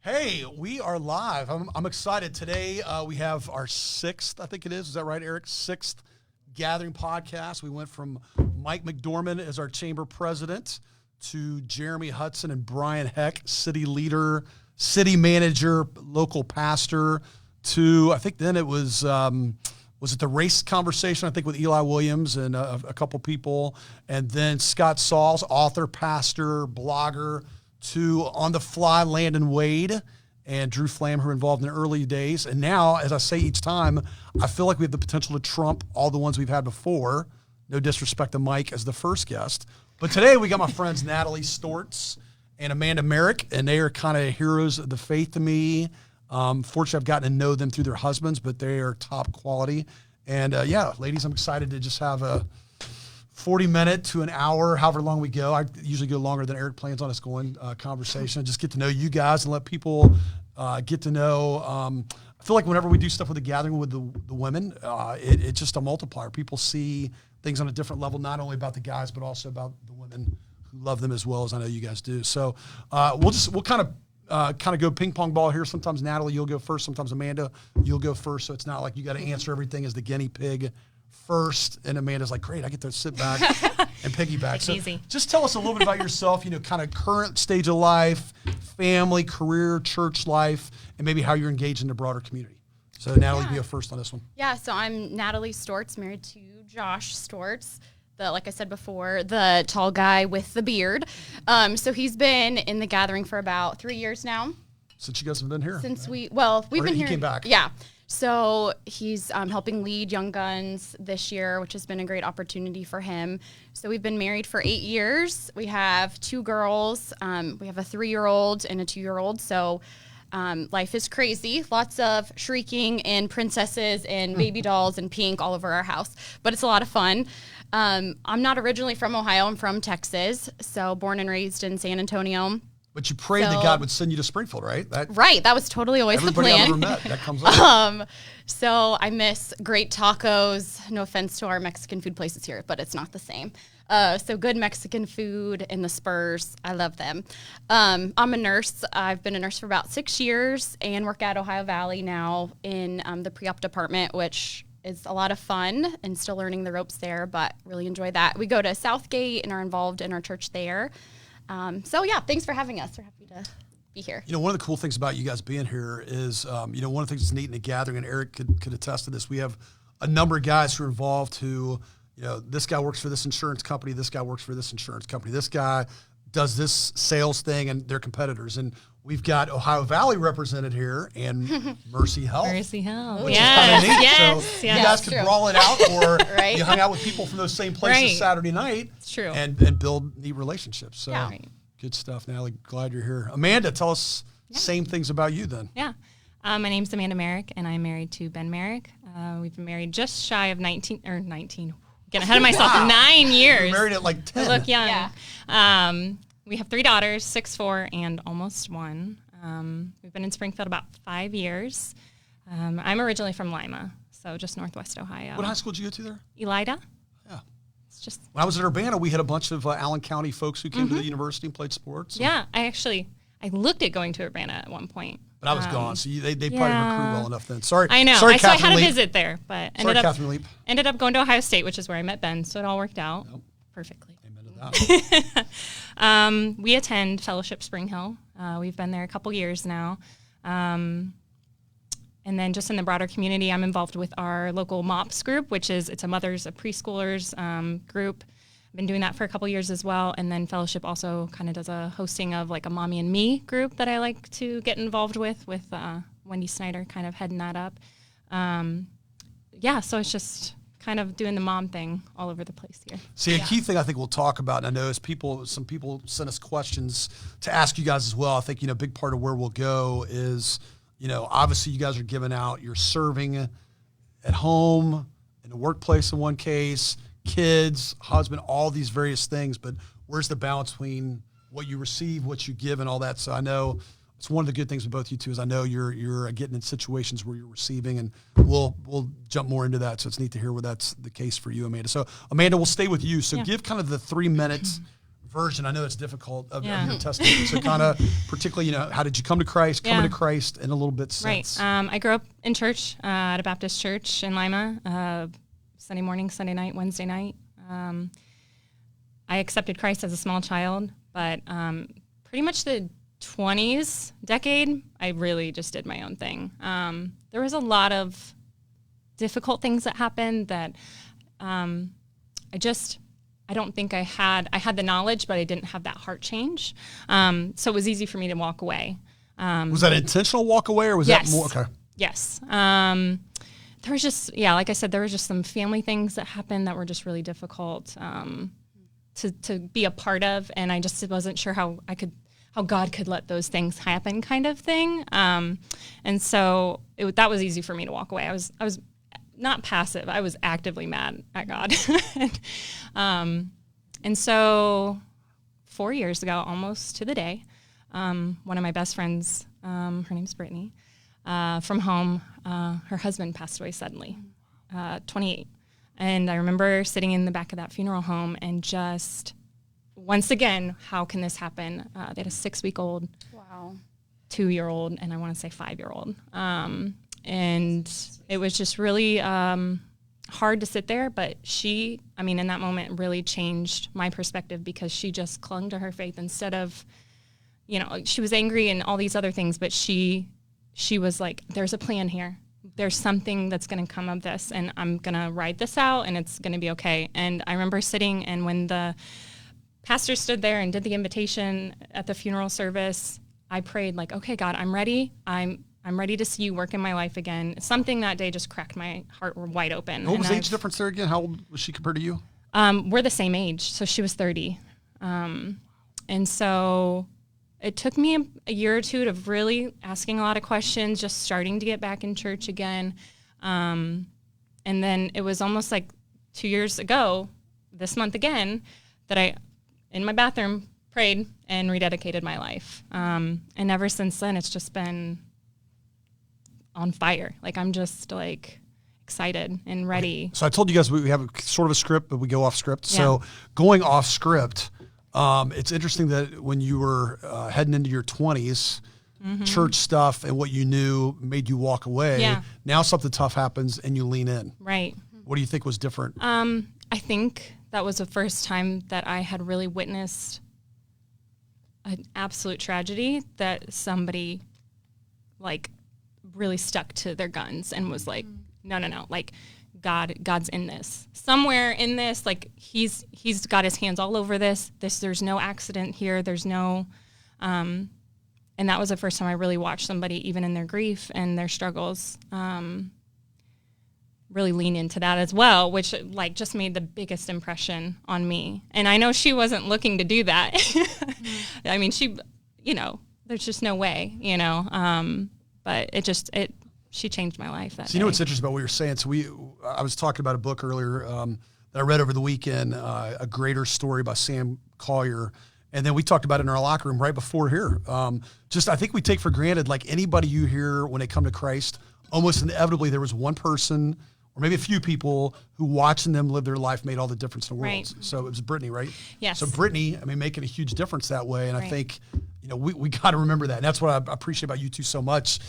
Hey, we are live. I'm excited. Today we have our sixth, I think it is. Is that right, Eric? Sixth Gathering podcast. We went from Mike McDormand as our chamber president to Jeremy Hudson and Brian Heck, city leader, city manager, local pastor, to, I think then it was it the race conversation, I think, with Eli Williams and a couple people, and then Scott Sauls, author, pastor, blogger, to On the Fly, Landon Wade, and Drew Flam, who were involved in the early days. And now, as I say each time, I feel like we have the potential to trump all the ones we've had before. No disrespect to Mike as the first guest. But today we got my friends Natalie Stortz and Amanda Merrick, and they are kind of heroes of the faith to me. Fortunately, I've gotten to know them through their husbands, but they are top quality. And yeah, ladies, I'm excited to just have a 40-minute to an hour, however long we go. I usually go longer than Eric plans on us going conversation. Just get to know you guys and let people get to know. I feel like whenever we do stuff with the gathering with the women, it's just a multiplier. People see things on a different level, not only about the guys, but also about the women who love them as well as I know you guys do. So we'll kind of go ping pong ball here. Sometimes Natalie, you'll go first. Sometimes Amanda, you'll go first. So it's not like you got to answer everything as the guinea pig first, and Amanda's like, great, I get to sit back and piggyback. So easy. Just tell us a little bit about yourself, kind of current stage of life, family, career, church life, and maybe how you're engaged in the broader community. So Natalie, you go first on this one. Yeah, so I'm Natalie Stortz, married to Josh Stortz, like I said before, the tall guy with the beard. So he's been in the gathering for about 3 years now. Since you guys have been here? We've been here. He came back. Yeah. So he's helping lead Young Guns this year, which has been a great opportunity for him. So we've been married for 8 years. We have 2 girls. We have a 3-year-old and a 2-year-old. So life is crazy. Lots of shrieking and princesses and baby dolls and pink all over our house. But it's a lot of fun. I'm not originally from Ohio. I'm from Texas. So born and raised in San Antonio. But you prayed that God would send you to Springfield, right? Right. That was totally always the plan. Everybody I've ever met, that comes up. So I miss great tacos. No offense to our Mexican food places here, but it's not the same. So good Mexican food and the Spurs. I love them. I'm a nurse. I've been a nurse for about 6 years and work at Ohio Valley now in the pre-op department, which is a lot of fun and still learning the ropes there, but really enjoy that. We go to Southgate and are involved in our church there. So yeah, thanks for having us. We're happy to be here. One of the cool things about you guys being here is, one of the things that's neat in the gathering, and Eric could attest to this, we have a number of guys who are involved who, this guy works for this insurance company, this guy works for this insurance company, this guy does this sales thing, and they're competitors. And we've got Ohio Valley represented here and Mercy Health. Mercy Health. Which is kind of neat. Yes, so you guys could brawl it out, or right? you hung out with people from those same places Saturday night. It's true. And build neat relationships. So good stuff, Natalie. Glad you're here. Amanda, tell us same things about you then. Yeah. My name's Amanda Merrick, and I'm married to Ben Merrick. We've been married just shy of 19. Getting ahead of myself. Wow. 9 years. You're married at like 10. I look young. Yeah. We have 3 daughters, 6, 4, and almost 1. We've been in Springfield about 5 years. I'm originally from Lima, so just northwest Ohio. What high school did you go to there? Elida. Yeah. It's just when I was at Urbana, we had a bunch of Allen County folks who came to the university and played sports. Yeah, I looked at going to Urbana at one point. But I was gone, so they probably recruit well enough then. Sorry. I know. Sorry, so I had a Leap. visit there, but Catherine Leap. ended up going to Ohio State, which is where I met Ben, so it all worked out perfectly. Amen to that. We attend Fellowship Spring Hill. We've been there a couple years now. And then just in the broader community, I'm involved with our local MOPS group, it's a mothers of preschoolers group. I've been doing that for a couple years as well. And then Fellowship also kind of does a hosting of like a Mommy and Me group that I like to get involved with Wendy Snyder kind of heading that up. So it's just kind of doing the mom thing all over the place here. See, a key thing I think we'll talk about, and I know some people send us questions to ask you guys as well. I think, a big part of where we'll go is, obviously you guys are giving out, you're serving at home, in the workplace in one case, kids, husband, all these various things, but where's the balance between what you receive, what you give, and all that? So I know it's one of the good things with both you two is I know you're getting in situations where you're receiving, and we'll jump more into that. So it's neat to hear where that's the case for you, Amanda. So Amanda, we'll stay with you. So give kind of the 3 minutes version. I know it's difficult of Yeah. your testimony. So kind of particularly, how did you come to Christ, coming Yeah. to Christ, and a little bit Right. since. I grew up in church at a Baptist church in Lima, Sunday morning, Sunday night, Wednesday night. I accepted Christ as a small child, but pretty much the 20s decade, I really just did my own thing. There was a lot of difficult things that happened that I don't think I had the knowledge, but I didn't have that heart change. So it was easy for me to walk away. Was that an intentional walk away, or was Yes. that more? Okay. Yes. There was just, like I said, there was just some family things that happened that were just really difficult to be a part of, and I just wasn't sure how God could let those things happen, kind of thing. And so that was easy for me to walk away. I was not passive. I was actively mad at God. And so 4 years ago, almost to the day, one of my best friends, her name's Brittany, from home, her husband passed away suddenly, 28. And I remember sitting in the back of that funeral home and just, once again, how can this happen? They had a 6-week-old, Wow. 2-year-old, and I want to say 5-year-old. And it was just really hard to sit there, but she, in that moment really changed my perspective, because she just clung to her faith instead of, she was angry and all these other things, but she was like, there's a plan here. There's something that's going to come of this, and I'm going to ride this out, and it's going to be okay. And I remember sitting, and when the pastor stood there and did the invitation at the funeral service, I prayed like, okay, God, I'm ready. I'm ready to see you work in my life again. Something that day just cracked my heart wide open. What was the age difference there again? How old was she compared to you? We're the same age, so she was 30. And so it took me a year or two of really asking a lot of questions, just starting to get back in church again. And then it was almost like 2 years ago, this month again, that I, in my bathroom, prayed and rededicated my life. And ever since then, it's just been on fire. Like, I'm just like excited and ready. So I told you guys we have sort of a script, but we go off script. Yeah. So going off script, it's interesting that when you were heading into your 20s, church stuff and what you knew made you walk away. Yeah. Now something tough happens and you lean in. Right. What do you think was different? I think that was the first time that I had really witnessed an absolute tragedy, that somebody like really stuck to their guns and was like, no, like God's in this. Somewhere in this, like he's got his hands all over this. There's no accident here. There's no, and that was the first time I really watched somebody, even in their grief and their struggles, really lean into that as well, which like just made the biggest impression on me. And I know she wasn't looking to do that. I mean, she, there's just no way, but she changed my life that So day. you know what's interesting about what you're saying? So I was talking about a book earlier that I read over the weekend, A Greater Story by Sam Collier. And then we talked about it in our locker room right before here. I think we take for granted, like anybody you hear when they come to Christ, almost inevitably there was one person or maybe a few people who watching them live their life made all the difference in the world. Right. So it was Brittany, right? Yes. So Brittany, making a huge difference that way. And I Right. think, we got to remember that. And that's what I appreciate about you two so much,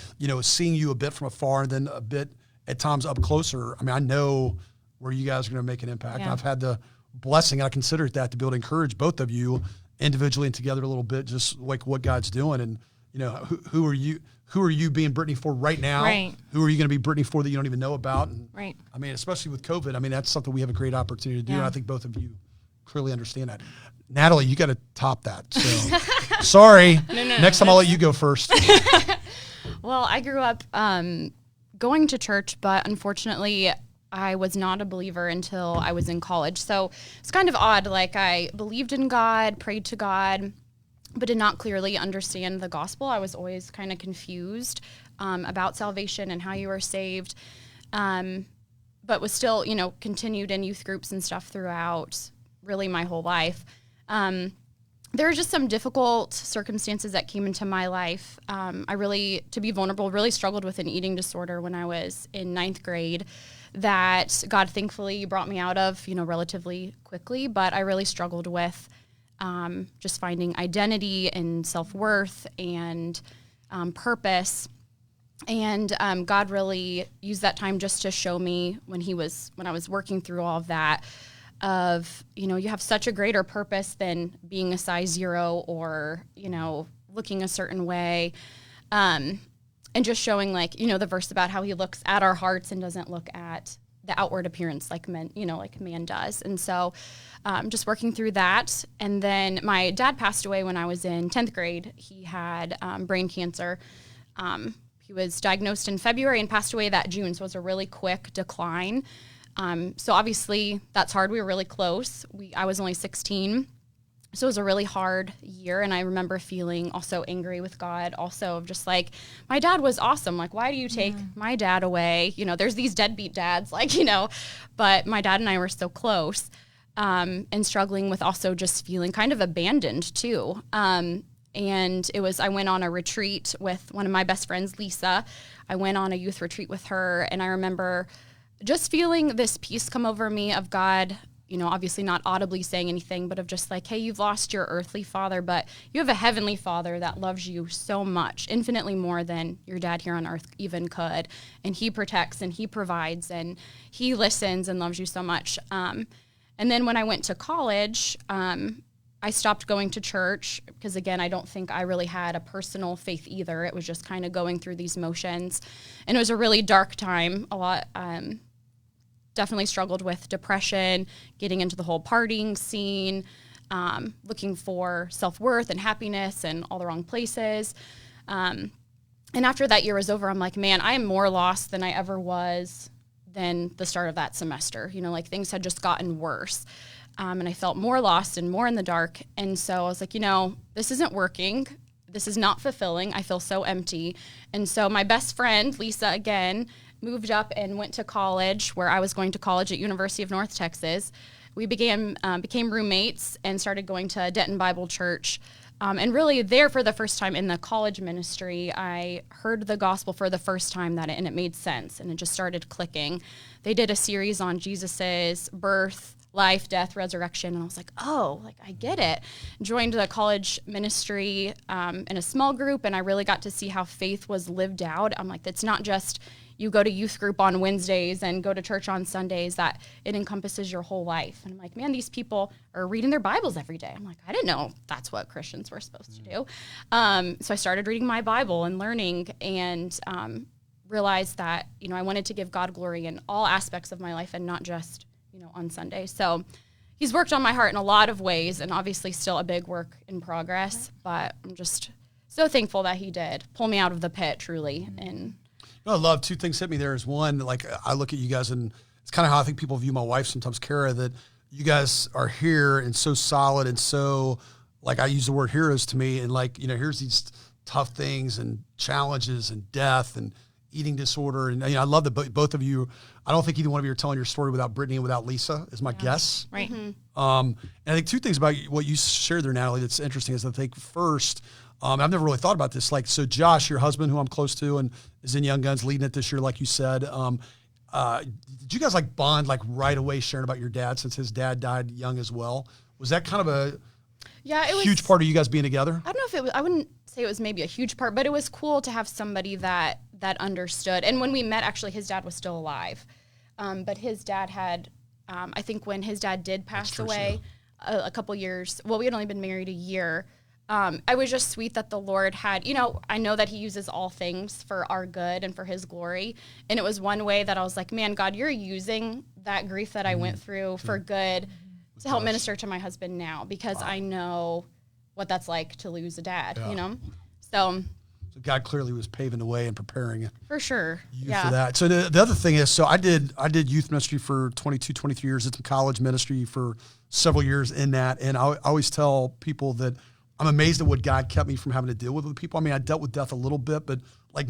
seeing you a bit from afar and then a bit at times up closer. I know where you guys are going to make an impact. Yeah. And I've had the blessing, and I consider it that, to be able to encourage both of you individually and together a little bit, just like what God's doing. And, who are you being Brittany for right now? Right. Who are you going to be Brittany for that you don't even know about? And, Right. especially with COVID, that's something we have a great opportunity to do. Yeah. And I think both of you clearly understand that. Natalie, you got to top that. So sorry. No, Next time I'll let you go first. Well, I grew up going to church, but unfortunately, I was not a believer until I was in college. So it's kind of odd. Like, I believed in God, prayed to God, but did not clearly understand the gospel. I was always kind of confused about salvation and how you are saved, but was still, continued in youth groups and stuff throughout really my whole life. There were just some difficult circumstances that came into my life. I really, to be vulnerable, really struggled with an eating disorder when I was in 9th grade that God thankfully brought me out of, relatively quickly, but I really struggled with just finding identity and self-worth and purpose. And God really used that time just to show me when I was working through all of that of, you have such a greater purpose than being a size 0 or, looking a certain way. And just showing the verse about how he looks at our hearts and doesn't look at the outward appearance like men, like man does. And so just working through that. And then my dad passed away when I was in 10th grade. He had brain cancer. He was diagnosed in February and passed away that June, so it was a really quick decline. So obviously that's hard. We were really close. I was only 16, so it was a really hard year. And I remember feeling also angry with God, also of just my dad was awesome. Why do you take my dad away? There's these deadbeat dads, but my dad and I were so close, and struggling with also just feeling kind of abandoned too. And I went on a retreat with one of my best friends, Lisa. I went on a youth retreat with her, and I remember just feeling this peace come over me of God, obviously not audibly saying anything, but of just hey, you've lost your earthly father, but you have a heavenly father that loves you so much, infinitely more than your dad here on earth even could. And he protects and he provides and he listens and loves you so much. And then when I went to college, I stopped going to church because, again, I don't think I really had a personal faith either. It was just kind of going through these motions. And it was a really dark time. A lot, definitely struggled with depression, getting into the whole partying scene, looking for self-worth and happiness in all the wrong places. And after that year was over, I'm man, I am more lost than I ever was than the start of that semester. Things had just gotten worse. And I felt more lost and more in the dark. And so I was this isn't working. This is not fulfilling. I feel so empty. And so my best friend, Lisa, again, moved up and went to college where I was going to college at University of North Texas. We became roommates and started going to Denton Bible Church. And really there for the first time in the college ministry, I heard the gospel for the first time and it made sense. And it just started clicking. They did a series on Jesus's birth, life, death, resurrection. And I was I get it. Joined the college ministry in a small group, and I really got to see how faith was lived out. I'm it's not just you go to youth group on Wednesdays and go to church on Sundays, that it encompasses your whole life. And I'm man, these people are reading their Bibles every day. I'm I didn't know that's what Christians were supposed to do. So I started reading my Bible and learning, and realized that, I wanted to give God glory in all aspects of my life and not just on Sunday. So he's worked on my heart in a lot of ways, and obviously still a big work in progress, but I'm just so thankful that he did pull me out of the pit, truly. And I love two things hit me there is one, I look at you guys, and it's kind of how I think people view my wife sometimes, Kara, that you guys are here and so solid and so, I use the word heroes to me, and here's these tough things and challenges and death and eating disorder. And I love that both of you, I don't think either one of you are telling your story without Brittany and without Lisa, is my guess. Right. Mm-hmm. And I think two things about what you shared there, Natalie, that's interesting is I think first, I've never really thought about this. So Josh, your husband, who I'm close to and is in Young Guns leading it this year, like you said, did you guys bond right away sharing about your dad, since his dad died young as well? Was that kind of a huge part of you guys being together? I don't know if it was, I wouldn't say it was maybe a huge part, but it was cool to have somebody that understood. And when we met, actually, his dad was still alive. But his dad had, I think when his dad did pass away a couple years, we had only been married a year. It was just sweet that the Lord had, I know that he uses all things for our good and for his glory. And it was one way that I was man, God, you're using that grief that I went through for good to help minister to my husband now, because I know what that's like to lose a dad, So God clearly was paving the way and preparing for sure. you for that. So the other thing is, I did youth ministry for 22, 23 years. It's college ministry for several years in that. And I always tell people that I'm amazed at what God kept me from having to deal with people. I mean, I dealt with death a little bit, but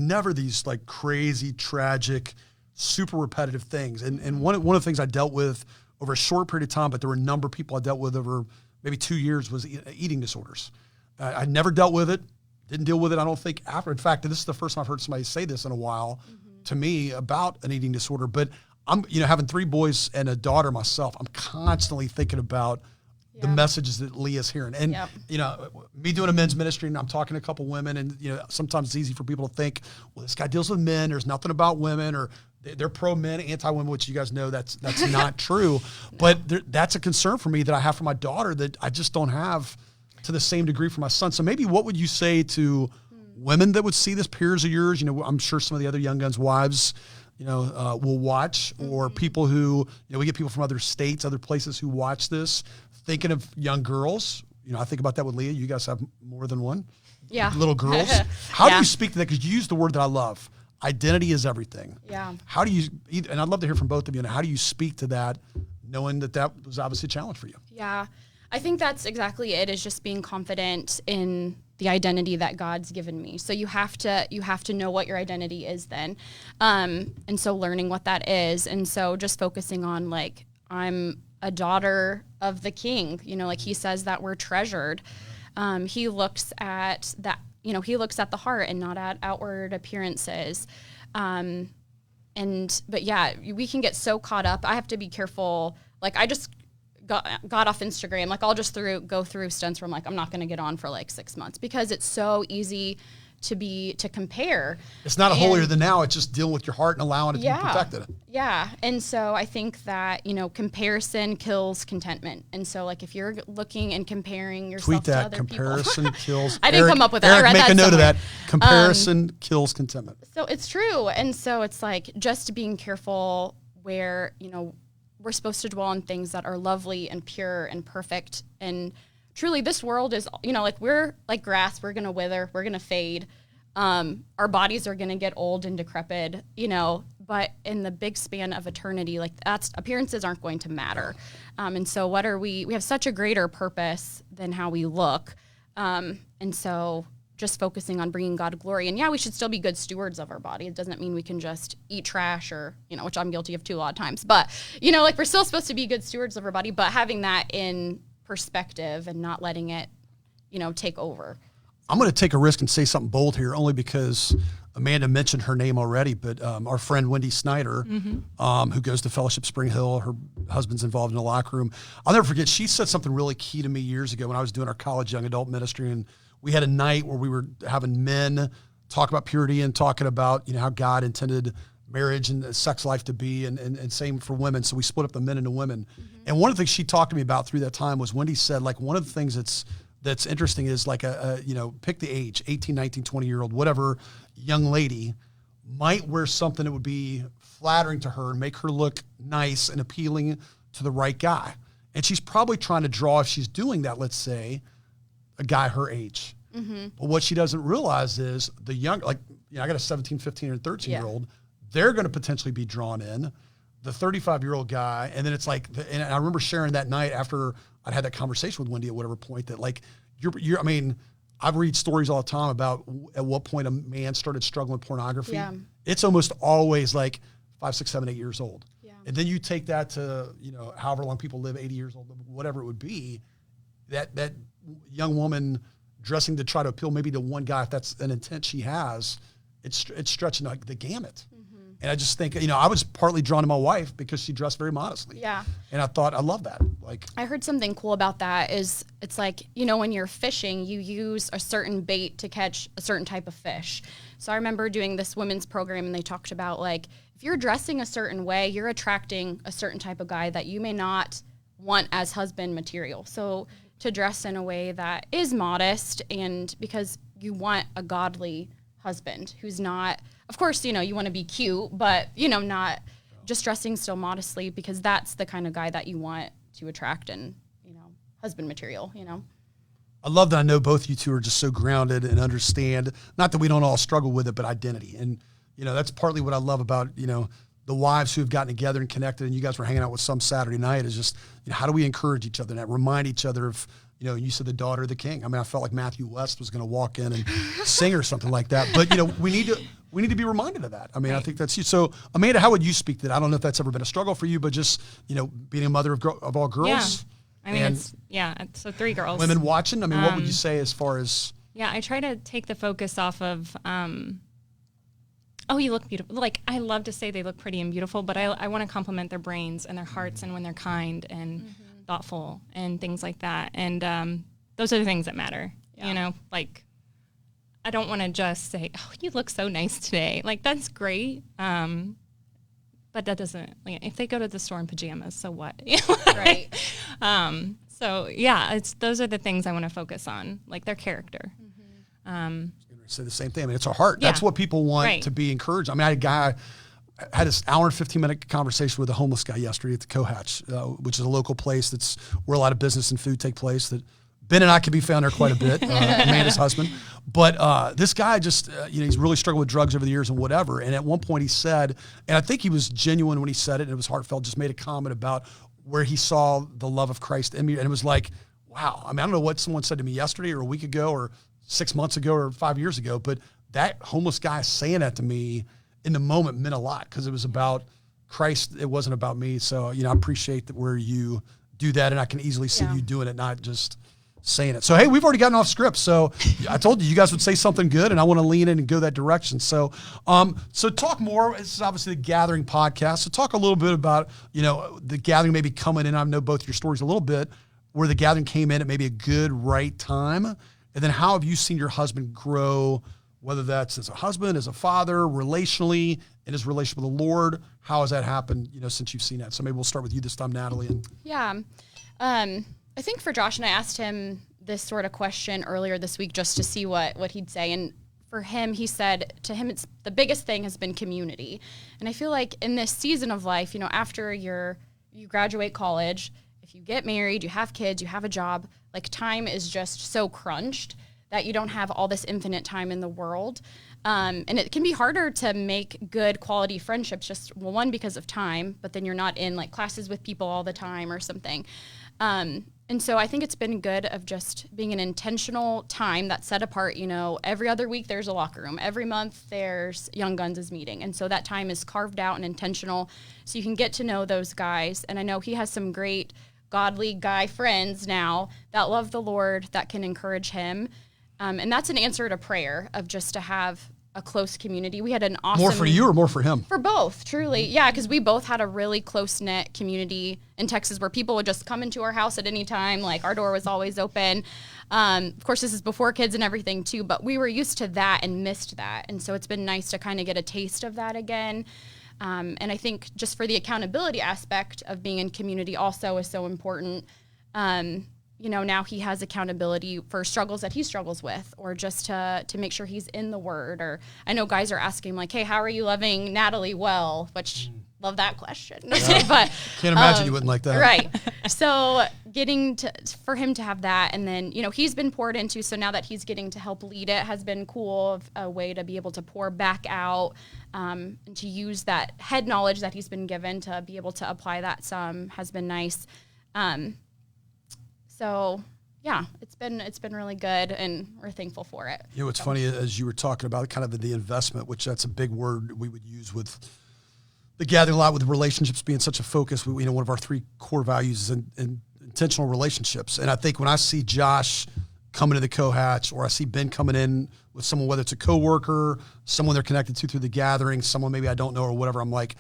never these crazy, tragic, super repetitive things. And one of the things I dealt with over a short period of time, but there were a number of people I dealt with over maybe 2 years, was eating disorders. I never dealt with it. Didn't deal with it, I don't think, after. In fact, this is the first time I've heard somebody say this in a while to me about an eating disorder. But I'm, having 3 boys and a daughter myself, I'm constantly thinking about the messages that Leah's hearing. And, Yep. you know, me doing a men's ministry and I'm talking to a couple women and, you know, sometimes it's easy for people to think, well, this guy deals with men. There's nothing about women, or they're pro men, anti women, which you guys know that's not true. No. But that's a concern for me that I have for my daughter that I just don't have to the same degree for my son. So maybe what would you say to women that would see this, peers of yours? You know, I'm sure some of the other Young Guns wives, you know, will watch, or people who, you know, we get people from other states, other places who watch this, thinking of young girls. You know, I think about that with Leah. You guys have more than one. Yeah. Little girls. How do you speak to that? Because you use the word that I love. Identity is everything. Yeah. How do you, and I'd love to hear from both of you, and how do you speak to that, knowing that that was obviously a challenge for you? Yeah. I think that's exactly it, is just being confident in the identity that God's given me. So you have to know what your identity is then. And so learning what that is. And so just focusing on, like, I'm a daughter of the King, you know, like he says that we're treasured. He looks at that, you know, he looks at the heart and not at outward appearances. But yeah, we can get so caught up. I have to be careful. Like, I just got off Instagram. Like, I'll just go through stunts where I'm like, I'm not going to get on for like 6 months, because it's so easy to compare. It's not a holier than thou. It's just dealing with your heart and allowing it to be protected. Yeah. And so I think that, you know, comparison kills contentment. And so, like, if you're looking and comparing yourself to other comparison kills. I didn't come up with that. Eric, I read make that a note somewhere. of that. Comparison kills contentment. So it's true. And so it's like just being careful where, you know, we're supposed to dwell on things that are lovely and pure and perfect. And truly, this world is, you know, like, we're like grass. We're going to wither. We're going to fade. Our bodies are going to get old and decrepit, you know, but in the big span of eternity, like, appearances aren't going to matter. And so we have such a greater purpose than how we look. And so just focusing on bringing God glory. And yeah, we should still be good stewards of our body. It doesn't mean we can just eat trash, or, you know, which I'm guilty of too a lot of times. But, you know, like, we're still supposed to be good stewards of our body, but having that in perspective and not letting it, you know, take over. I'm going to take a risk and say something bold here, only because Amanda mentioned her name already, but our friend Wendy Snyder, who goes to Fellowship Spring Hill, her husband's involved in the locker room. I'll never forget, she said something really key to me years ago when I was doing our college young adult ministry, and we had a night where we were having men talk about purity and talking about, you know, how God intended marriage and the sex life to be, and same for women. So we split up the men into women. And one of the things she talked to me about through that time was, Wendy said, like, one of the things that's interesting is, like, you know, pick the age, 18, 19, 20-year-old, whatever young lady might wear something that would be flattering to her and make her look nice and appealing to the right guy. And she's probably trying to draw, if she's doing that, let's say, a guy her age. But what she doesn't realize is the young, like, you know, I got a 17, 15, or 13-year-old, they're going to potentially be drawn in. The 35-year-old guy, and then it's like, and I remember sharing that night after I'd had that conversation with Wendy at whatever point, that, like, I mean, I read stories all the time about at what point a man started struggling with pornography. Yeah. It's almost always like 5, 6, 7, 8 years old. Yeah. And then you take that to, you know, however long people live, 80 years old, whatever it would be, that young woman dressing to try to appeal maybe to one guy, if that's an intent she has, it's stretching like the gamut. And I just think, you know, I was partly drawn to my wife because she dressed very modestly. Yeah. And I thought, I love that. Like, I heard something cool about that is, it's like, you know, when you're fishing, you use a certain bait to catch a certain type of fish. So I remember doing this women's program, and they talked about, like, if you're dressing a certain way, you're attracting a certain type of guy that you may not want as husband material. So to dress in a way that is modest, and because you want a godly husband who's not, of course, you know, you want to be cute, but, you know, not just dressing still modestly, because that's the kind of guy that you want to attract, and, you know, husband material, you know. I love that I know both you two are just so grounded and understand, not that we don't all struggle with it, but identity. And, you know, that's partly what I love about, you know, the wives who have gotten together and connected, and you guys were hanging out with some Saturday night, is just, you know, how do we encourage each other and remind each other of, you know, you said the daughter of the King. I mean, I felt like Matthew West was going to walk in and sing or something like that. But, you know, we need to be reminded of that. I mean, right. I think that's you. So, Amanda, how would you speak to that? I don't know if that's ever been a struggle for you, but just, you know, being a mother of all girls. Yeah. I mean, so 3 girls. Women watching. I mean, what would you say as far as? Yeah, I try to take the focus off of, oh, you look beautiful. Like, I love to say they look pretty and beautiful, but I want to compliment their brains and their hearts, and when they're kind, and thoughtful and things like that. And those are the things that matter, you know, like I don't want to just say, oh, you look so nice today. Like, that's great. But that doesn't, like, if they go to the store in pajamas, so what? Right. So yeah, those are the things I want to focus on, like their character. Say the same thing. I mean, it's a heart. Yeah. That's what people want Right. to be encouraged. I mean, I had a guy, I had this hour and 15-minute conversation with a homeless guy yesterday at the Cohatch, which is a local place that's where a lot of business and food take place. That Ben and I can be found there quite a bit, Amanda's husband. But this guy just, he's really struggled with drugs over the years and whatever. And at one point he said, and I think he was genuine when he said it, and it was heartfelt, just made a comment about where he saw the love of Christ in me. And it was like, wow. I mean, I don't know what someone said to me yesterday or a week ago or 6 months ago or 5 years ago, but that homeless guy saying that to me in the moment meant a lot because it was about Christ. It wasn't about me. So, I appreciate that where you do that, and I can easily see you doing it, not just saying it. So, hey, we've already gotten off script. So I told you guys would say something good, and I want to lean in and go that direction. So, so talk more. This is obviously the Gathering podcast. So talk a little bit about, the Gathering maybe coming in. I know both your stories a little bit, where the Gathering came in at maybe a good, right time. And then how have you seen your husband grow, whether that's as a husband, as a father, relationally, in his relationship with the Lord? How has that happened, since you've seen that? So maybe we'll start with you this time, Natalie. Yeah. I think for Josh, and I asked him this sort of question earlier this week just to see what he'd say. And for him, he said to him, it's the biggest thing has been community. And I feel like in this season of life, after you graduate college, if you get married, you have kids, you have a job, like time is just so crunched that you don't have all this infinite time in the world. And it can be harder to make good quality friendships one, because of time, but then you're not in like classes with people all the time or something. And so I think it's been good of just being an intentional time that's set apart. Every other week there's a locker room. Every month there's Young Guns' meeting. And so that time is carved out and intentional so you can get to know those guys. And I know he has some great godly guy friends now that love the Lord, that can encourage him. And that's an answer to prayer of just to have a close community. We had an awesome... More for you or more for him? For both, truly. Yeah, because we both had a really close-knit community in Texas where people would just come into our house at any time. Like, our door was always open. Of course, this is before kids and everything, too, but we were used to that and missed that. And so it's been nice to kind of get a taste of that again. And I think just for the accountability aspect of being in community also is so important. Now he has accountability for struggles that he struggles with, or just to make sure he's in the Word. Or I know guys are asking like, hey, how are you loving Natalie well? Which, love that question. But can't imagine you wouldn't like that. Right. So for him to have that, and then, he's been poured into, so now that he's getting to help lead it has been cool, a way to be able to pour back out, and to use that head knowledge that he's been given to be able to apply that some has been nice. So yeah, it's been really good, and we're thankful for it. It's funny, as you were talking about kind of the investment, which that's a big word we would use with the Gathering a lot, with relationships being such a focus. One of our 3 core values is intentional relationships. And I think when I see Josh coming to the Cohatch, or I see Ben coming in with someone, whether it's a coworker, someone they're connected to through the Gathering, someone maybe I don't know or whatever, I'm like,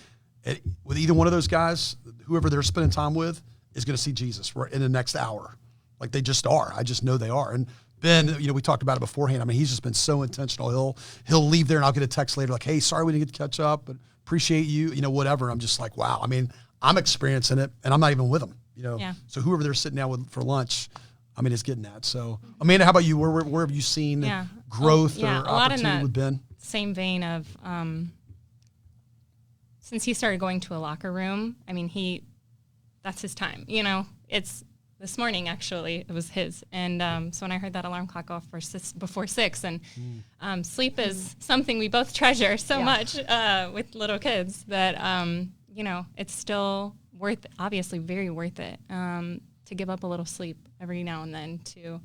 with either one of those guys, whoever they're spending time with is going to see Jesus right in the next hour. Like, they just are. I just know they are. And Ben, we talked about it beforehand. I mean, he's just been so intentional. He'll leave there and I'll get a text later like, hey, sorry we didn't get to catch up, but appreciate you, whatever. I'm just like, wow. I mean, I'm experiencing it, and I'm not even with them, Yeah. So whoever they're sitting down with for lunch, I mean, is getting that. So, Amanda, how about you? Where have you seen growth or opportunity with Ben? Same vein of, since he started going to a locker room, I mean, that's his time. It's this morning, actually, it was his. And so when I heard that alarm clock off before 6, and sleep is something we both treasure so much with little kids that, it's still obviously very worth it to give up a little sleep every now and then to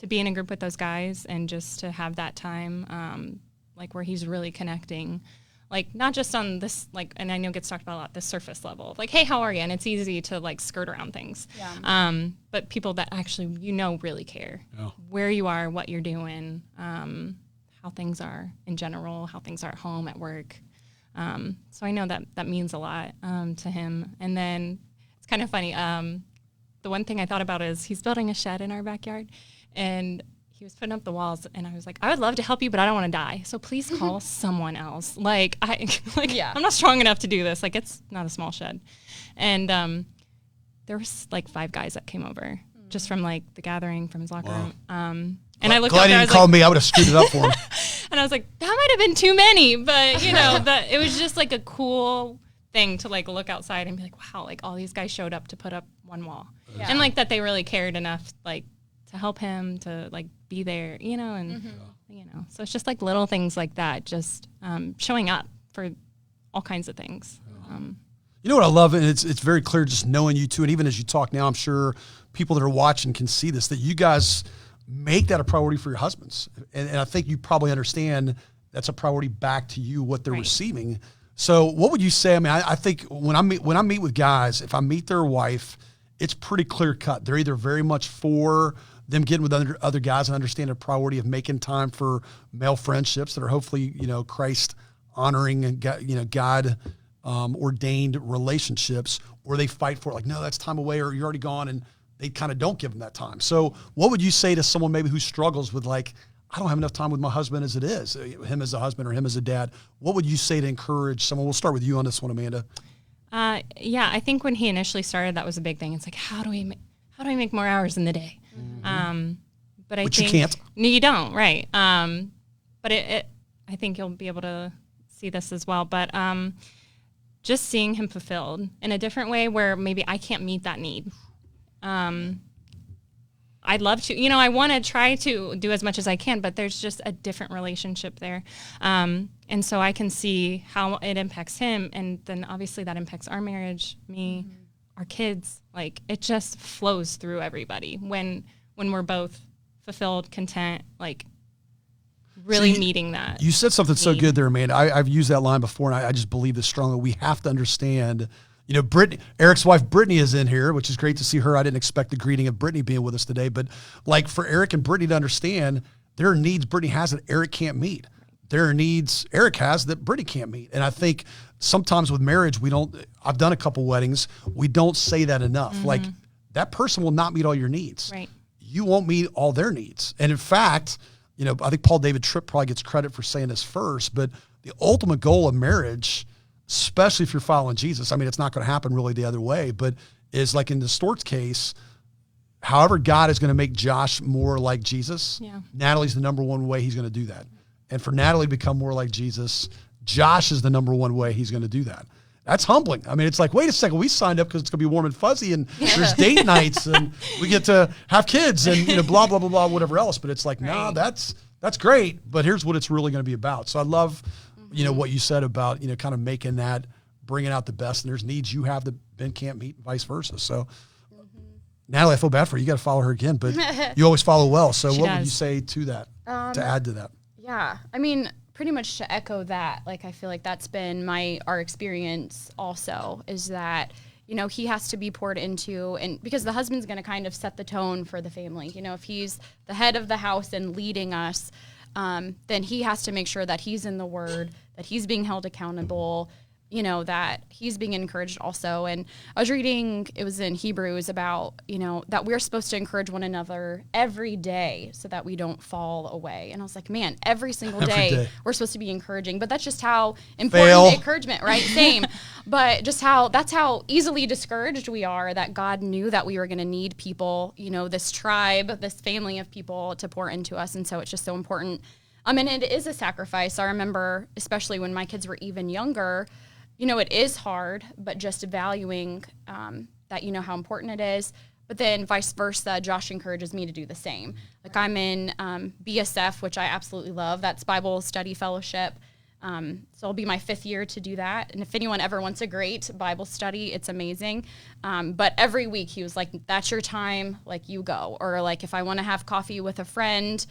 be in a group with those guys, and just to have that time like where he's really connecting. Like, not just on this, like, and I know it gets talked about a lot, the surface level. Like, hey, how are you? And it's easy to, like, skirt around things. Yeah. But people that actually, really care. Yeah. Where you are, what you're doing, how things are in general, how things are at home, at work. So I know that means a lot to him. And then kind of funny. The one thing I thought about is he's building a shed in our backyard, and he was putting up the walls, and I was like, I would love to help you, but I don't want to die. So please call someone else. I'm not strong enough to do this. Like, it's not a small shed. And there was like 5 guys that came over just from like the gathering from his locker room. And I looked Glad out he there, didn't call me. I would have screwed it up for him. and I was like, that might have been too many, but it was just like a cool thing to like look outside and be like, wow, like all these guys showed up to put up one wall. Yeah. And like that they really cared enough like to help him to like be there, and so it's just like little things like that, just showing up for all kinds of things. You know what I love, and it's very clear just knowing you two, and even as you talk now, I'm sure people that are watching can see this, that you guys make that a priority for your husbands. And I think you probably understand that's a priority back to you, what they're receiving. So what would you say? I mean, I think when I meet with guys, if I meet their wife, it's pretty clear cut. They're either very much for them getting with other guys and understand a priority of making time for male friendships that are hopefully, Christ honoring and God ordained relationships, or they fight for it like, no, that's time away, or you're already gone, and they kind of don't give them that time. So what would you say to someone maybe who struggles with like, I don't have enough time with my husband as it is, him as a husband or him as a dad? What would you say to encourage someone? We'll start with you on this one, Amanda. Yeah, I think when he initially started, that was a big thing. It's like, how do we make more hours in the day? But I think you can't. No, you don't, right? But I think you'll be able to see this as well. But just seeing him fulfilled in a different way, where maybe I can't meet that need. I'd love to, I want to try to do as much as I can, but there's just a different relationship there. And so I can see how it impacts him. And then obviously that impacts our marriage, me, our kids. Like, it just flows through everybody when we're both fulfilled, content, like really meeting that. You said something so good there, Amanda. I've used that line before, and I just believe this strongly. We have to understand, Brittany, Eric's wife, Brittany, is in here, which is great to see her. I didn't expect the greeting of Brittany being with us today, but like for Eric and Brittany to understand, there are needs Brittany has that Eric can't meet. There are needs Eric has that Brittany can't meet. And I think sometimes with marriage, I've done a couple weddings, we don't say that enough. Like, that person will not meet all your needs. Right. You won't meet all their needs. And in fact, I think Paul David Tripp probably gets credit for saying this first, but the ultimate goal of marriage, especially if you're following Jesus, I mean, it's not going to happen really the other way, but is like in the Stort's case, however God is going to make Josh more like Jesus, Natalie's the number one way he's going to do that. And for Natalie to become more like Jesus, Josh is the number one way he's going to do that. That's humbling. I mean, it's like, wait a second, we signed up because it's going to be warm and fuzzy, and there's date nights, and we get to have kids, and blah, blah, blah, blah, whatever else. But it's like, nah, that's great, but here's what it's really going to be about. So I love, what you said about, kind of making that, bringing out the best, and there's needs you have that Ben can't meet, and vice versa. So Natalie, I feel bad for you. You got to follow her again, but you always follow well. So what would you say to that, to add to that? Yeah, I mean, pretty much to echo that, like, I feel like that's been our experience also, is that, he has to be poured into, and because the husband's going to kind of set the tone for the family. If he's the head of the house and leading us, then he has to make sure that he's in the word, that he's being held accountable, that he's being encouraged also. And I was reading, it was in Hebrews about, that we're supposed to encourage one another every day so that we don't fall away. And I was like, man, every single day we're supposed to be encouraging, but that's just how important encouragement, right? Same. But just that's how easily discouraged we are, that God knew that we were going to need people, this tribe, this family of people to pour into us. And so it's just so important. And it is a sacrifice. I remember, especially when my kids were even younger, it is hard, but just valuing that, how important it is. But then vice versa, Josh encourages me to do the same. Like, I'm in BSF, which I absolutely love. That's Bible Study Fellowship. So it'll be my 5th year to do that. And if anyone ever wants a great Bible study, it's amazing. But every week he was like, that's your time, like, you go. Or like, if I want to have coffee with a friend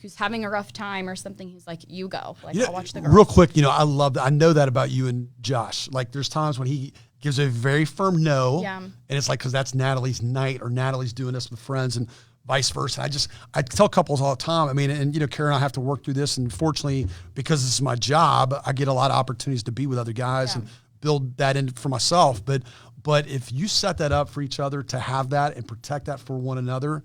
who's having a rough time or something, he's like, you go. Like, I'll watch the girls. Real quick, I love that. I know that about you and Josh. Like, there's times when he gives a very firm no, and it's like, because that's Natalie's night, or Natalie's doing this with friends, and vice versa. I tell couples all the time, I mean, and Karen and I have to work through this, and fortunately, because this is my job, I get a lot of opportunities to be with other guys and build that in for myself. But But if you set that up for each other to have that and protect that for one another,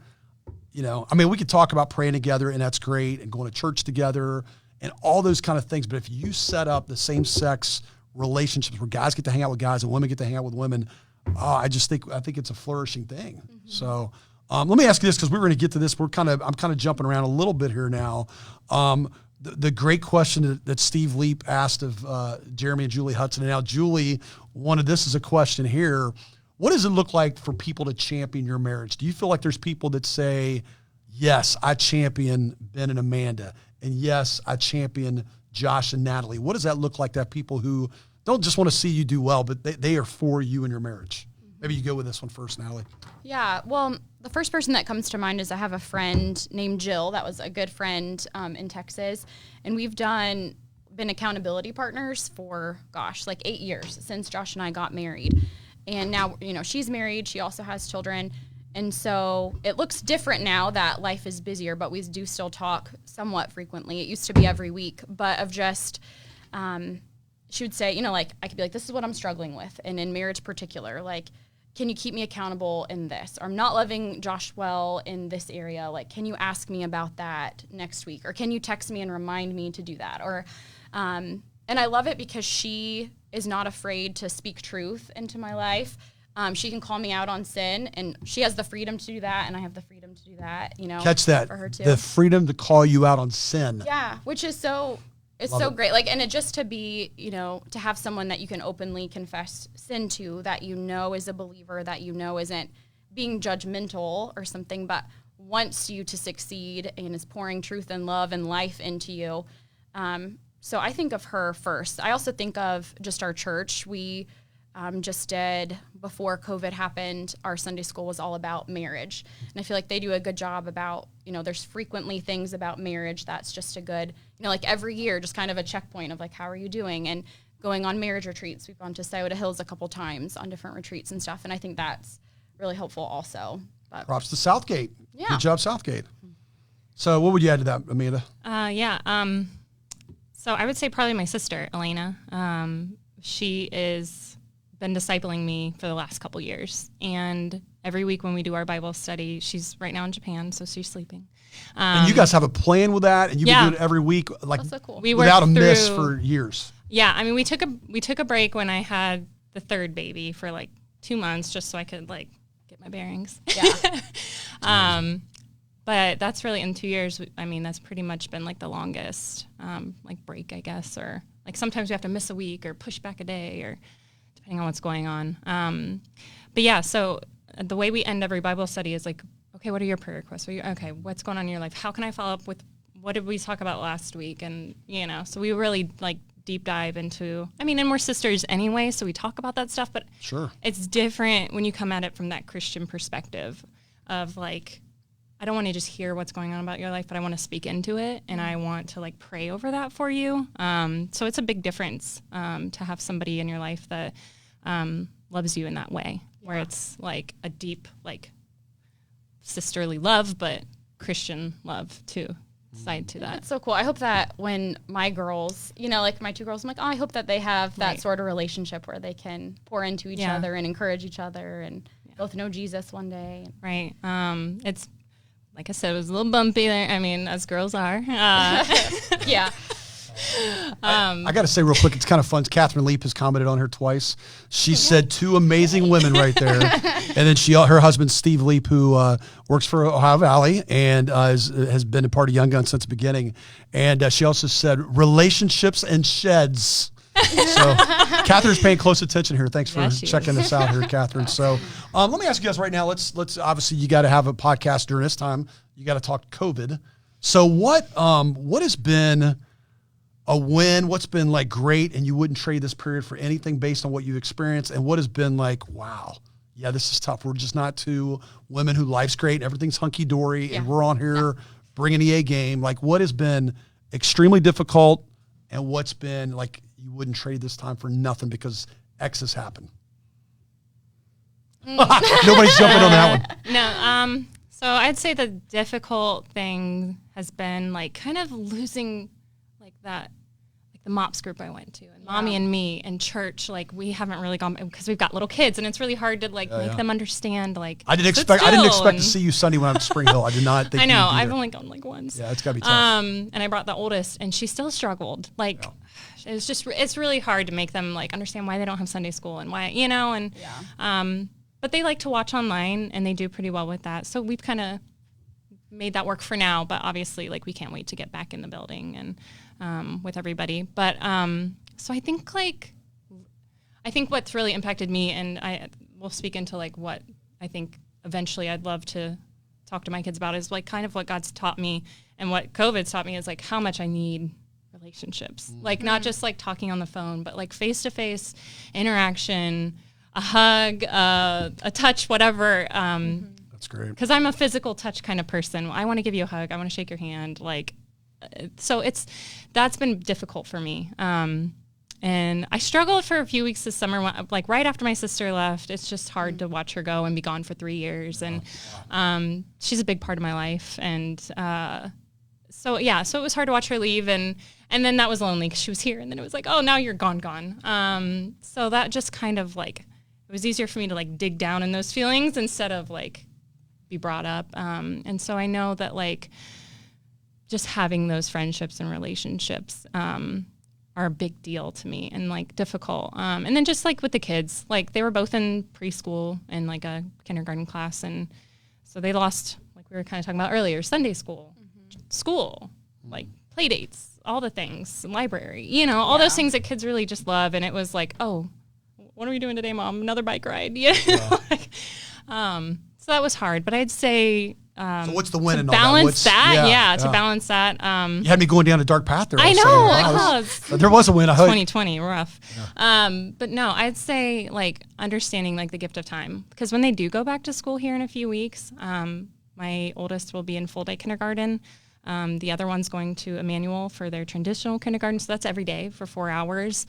you know, I mean, we could talk about praying together and that's great, and going to church together and all those kind of things. But if you set up the same sex relationships where guys get to hang out with guys and women get to hang out with women, I think it's a flourishing thing. Mm-hmm. So let me ask you this, because we're going to get to this. I'm kind of jumping around a little bit here now. The great question that Steve Leap asked of Jeremy and Julie Hudson, and now Julie wanted this as a question here. What does it look like for people to champion your marriage? Do you feel like there's people that say, yes, I champion Ben and Amanda, and yes, I champion Josh and Natalie? What does that look like, that people who don't just want to see you do well, but they are for you in your marriage? Maybe you go with this one first, Natalie. Yeah, well, the first person that comes to mind is I have a friend named Jill that was a good friend in Texas, and we've been accountability partners for, like 8 years since Josh and I got married. And now, you know, she's married. She also has children. And so it looks different now that life is busier, but we do still talk somewhat frequently. It used to be every week, but of just, she would say, you know, like, I could be like, this is what I'm struggling with. And in marriage particular, like, can you keep me accountable in this? Or I'm not loving Josh well in this area. Like, can you ask me about that next week? Or can you text me and remind me to do that? Or, and I love it because she is not afraid to speak truth into my life. She can call me out on sin, and she has the freedom to do that, and I have the freedom to do that, you know. Catch that. For her too. The freedom to call you out on sin. Yeah, which is so great. Like, and it just to be, you know, to have someone that you can openly confess sin to, that you know is a believer, that you know isn't being judgmental or something, but wants you to succeed and is pouring truth and love and life into you. So I think of her first. I also think of just our church. We just did, before COVID happened, our Sunday school was all about marriage. And I feel like they do a good job about, you know, there's frequently things about marriage that's just a good, you know, like every year, just kind of a checkpoint of like, how are you doing? And going on marriage retreats. We've gone to Scioto Hills a couple times on different retreats and stuff. And I think that's really helpful also. But props to Southgate. Yeah. Good job, Southgate. So what would you add to that, Amanda? So I would say probably my sister, Elena. She has been discipling me for the last couple years. And every week when we do our Bible study, she's right now in Japan, so she's sleeping. And you guys have a plan with that, and you've been doing it every week, like, that's so cool. without a miss for years. Yeah, I mean, we took a break when I had the third baby for like 2 months, just so I could like get my bearings. Yeah. But that's really, in 2 years, I mean, that's pretty much been like the longest like break, I guess, or like sometimes we have to miss a week or push back a day, or depending on what's going on. But yeah, so the way we end every Bible study is like, okay, what are your prayer requests? Okay, what's going on in your life? How can I follow up with, what did we talk about last week? And, you know, so we really like deep dive into, I mean, and we're sisters anyway, so we talk about that stuff, but sure, it's different when you come at it from that Christian perspective of like, I don't want to just hear what's going on about your life, but I want to speak into it, and I want to like pray over that for you. So it's a big difference to have somebody in your life that loves you in that way, where it's like a deep, like sisterly love, but Christian love too, side to that. That's so cool. I hope that when my girls, you know, like my two girls, I'm like, oh, I hope that they have that sort of relationship where they can pour into each other and encourage each other, and both know Jesus one day. Right. It's, like I said, it was a little bumpy there. I mean, as girls are. Yeah. I got to say real quick, it's kind of fun. Catherine Leap has commented on her twice. She said two amazing women right there. And then her husband, Steve Leap, who works for Ohio Valley and has been a part of Young Guns since the beginning. And she also said relationships and sheds. So Catherine's paying close attention here. Thanks for checking this out here, Catherine. So let me ask you guys right now, let's obviously you got to have a podcast during this time. You got to talk COVID. So what has been a win? What's been like great and you wouldn't trade this period for anything based on what you've experienced? And what has been like, wow, yeah, this is tough. We're just not two women who life's great and everything's hunky-dory and we're on here bringing the A game. Like, what has been extremely difficult and what's been like you wouldn't trade this time for nothing because X has happened? Nobody's jumping on that one. No. So I'd say the difficult thing has been like kind of losing like that, like the MOPS group I went to, and Mommy and Me, and church, like we haven't really gone because we've got little kids, and it's really hard to make them understand. Like I didn't expect to see you Sunday when I'm at Spring Hill. I did not think. I know. I've only gone like once. Yeah, it's gotta be tough. And I brought the oldest, and she still struggled. Like it's really hard to make them like understand why they don't have Sunday school and why and but they like to watch online, and they do pretty well with that. So we've kind of made that work for now, but obviously like we can't wait to get back in the building and with everybody. But so I think what's really impacted me, and I will speak into like what I think eventually I'd love to talk to my kids about, is like kind of what God's taught me and what COVID's taught me is like how much I need relationships. Like not just like talking on the phone, but like face-to-face interaction, a hug, a touch, whatever. That's great. Because I'm a physical touch kind of person. I want to give you a hug. I want to shake your hand. Like, so that's been difficult for me. And I struggled for a few weeks this summer, like right after my sister left. It's just hard to watch her go and be gone for 3 years. And she's a big part of my life. And so it was hard to watch her leave. And then that was lonely because she was here. And then it was like, oh, now you're gone. So that just kind of like, it was easier for me to like dig down in those feelings instead of like be brought up. And so I know that like just having those friendships and relationships are a big deal to me and like difficult. And then just like with the kids, like they were both in preschool and like a kindergarten class. And so they lost, like we were kind of talking about earlier, Sunday school, school, like play dates, all the things, library, all those things that kids really just love. And it was like, oh, what are we doing today, Mom? Another bike ride? So that was hard, but I'd say so what's the win in all balance that? To balance that. You had me going down a dark path there. I know. There was a win. 2020, rough. Yeah. But no, I'd say like understanding like the gift of time, because when they do go back to school here in a few weeks, my oldest will be in full day kindergarten. The other one's going to Emmanuel for their transitional kindergarten. So that's every day for 4 hours.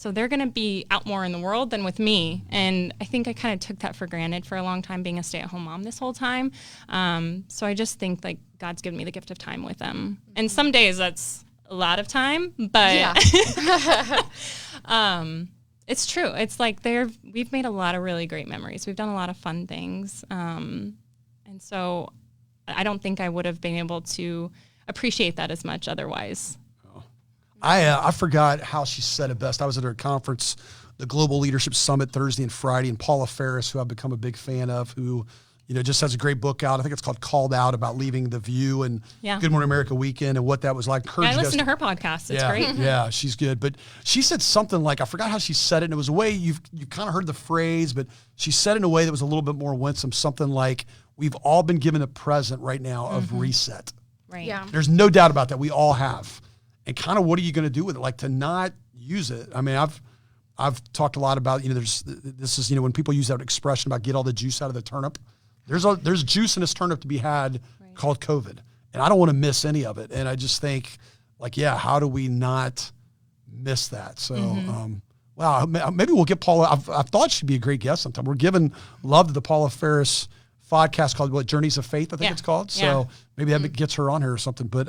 So they're going to be out more in the world than with me. And I think I kind of took that for granted for a long time, being a stay-at-home mom this whole time. So I just think like God's given me the gift of time with them. And some days that's a lot of time, but it's true. It's like we've made a lot of really great memories. We've done a lot of fun things. And so I don't think I would have been able to appreciate that as much otherwise. I forgot how she said it best. I was at her conference, the Global Leadership Summit, Thursday and Friday, and Paula Ferris, who I've become a big fan of, who just has a great book out. I think it's called Called Out, about leaving The View and Good Morning America weekend and what that was like. I listened to her podcast. It's great. Yeah, she's good. But she said something like, I forgot how she said it, and it was a way you kind of heard the phrase, but she said it in a way that was a little bit more winsome, something like, we've all been given a present right now of reset. Right. Yeah. There's no doubt about that. We all have. And kind of what are you going to do with it? Like to not use it. I mean, I've talked a lot about, when people use that expression about get all the juice out of the turnip, there's juice in this turnip to be had called COVID. And I don't want to miss any of it. And I just think like, how do we not miss that? So, wow, maybe we'll get Paula. I've thought she'd be a great guest sometime. We're giving love to the Paula Ferris podcast called Journeys of Faith, I think it's called. So maybe that gets her on here or something. But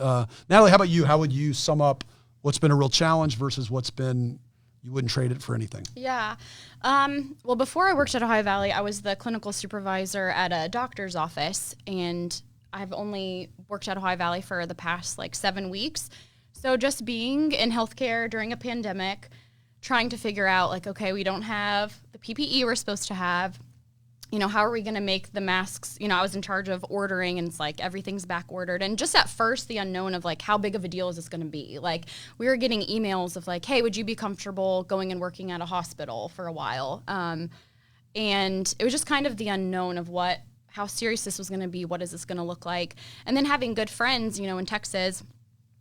Natalie, how about you? How would you sum up what's been a real challenge versus what's been, you wouldn't trade it for anything? Yeah. Well, before I worked at Ohio Valley, I was the clinical supervisor at a doctor's office, and I've only worked at Ohio Valley for the past 7 weeks. So just being in healthcare during a pandemic, trying to figure out okay, we don't have the PPE we're supposed to have. How are we going to make the masks? I was in charge of ordering, and it's everything's back ordered. And just at first, the unknown of how big of a deal is this going to be? We were getting emails of hey, would you be comfortable going and working at a hospital for a while? And it was just kind of the unknown of how serious this was going to be. What is this going to look like? And then having good friends, in Texas,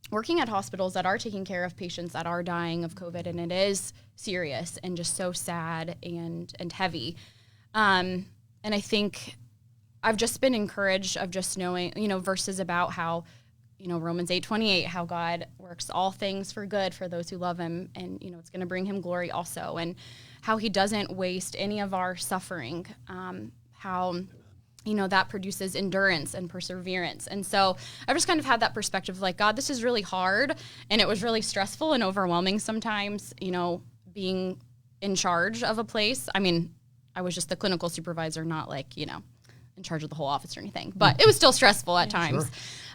working at hospitals that are taking care of patients that are dying of COVID, and it is serious and just so sad and heavy. And I think I've just been encouraged of just knowing, verses about how, Romans 8:28, how God works all things for good for those who love him, and, it's going to bring him glory also, and how he doesn't waste any of our suffering, how that produces endurance and perseverance. And so I've just kind of had that perspective of like, God, this is really hard. And it was really stressful and overwhelming sometimes, being in charge of a place. I mean, I was just the clinical supervisor, not like, in charge of the whole office or anything, but it was still stressful at times.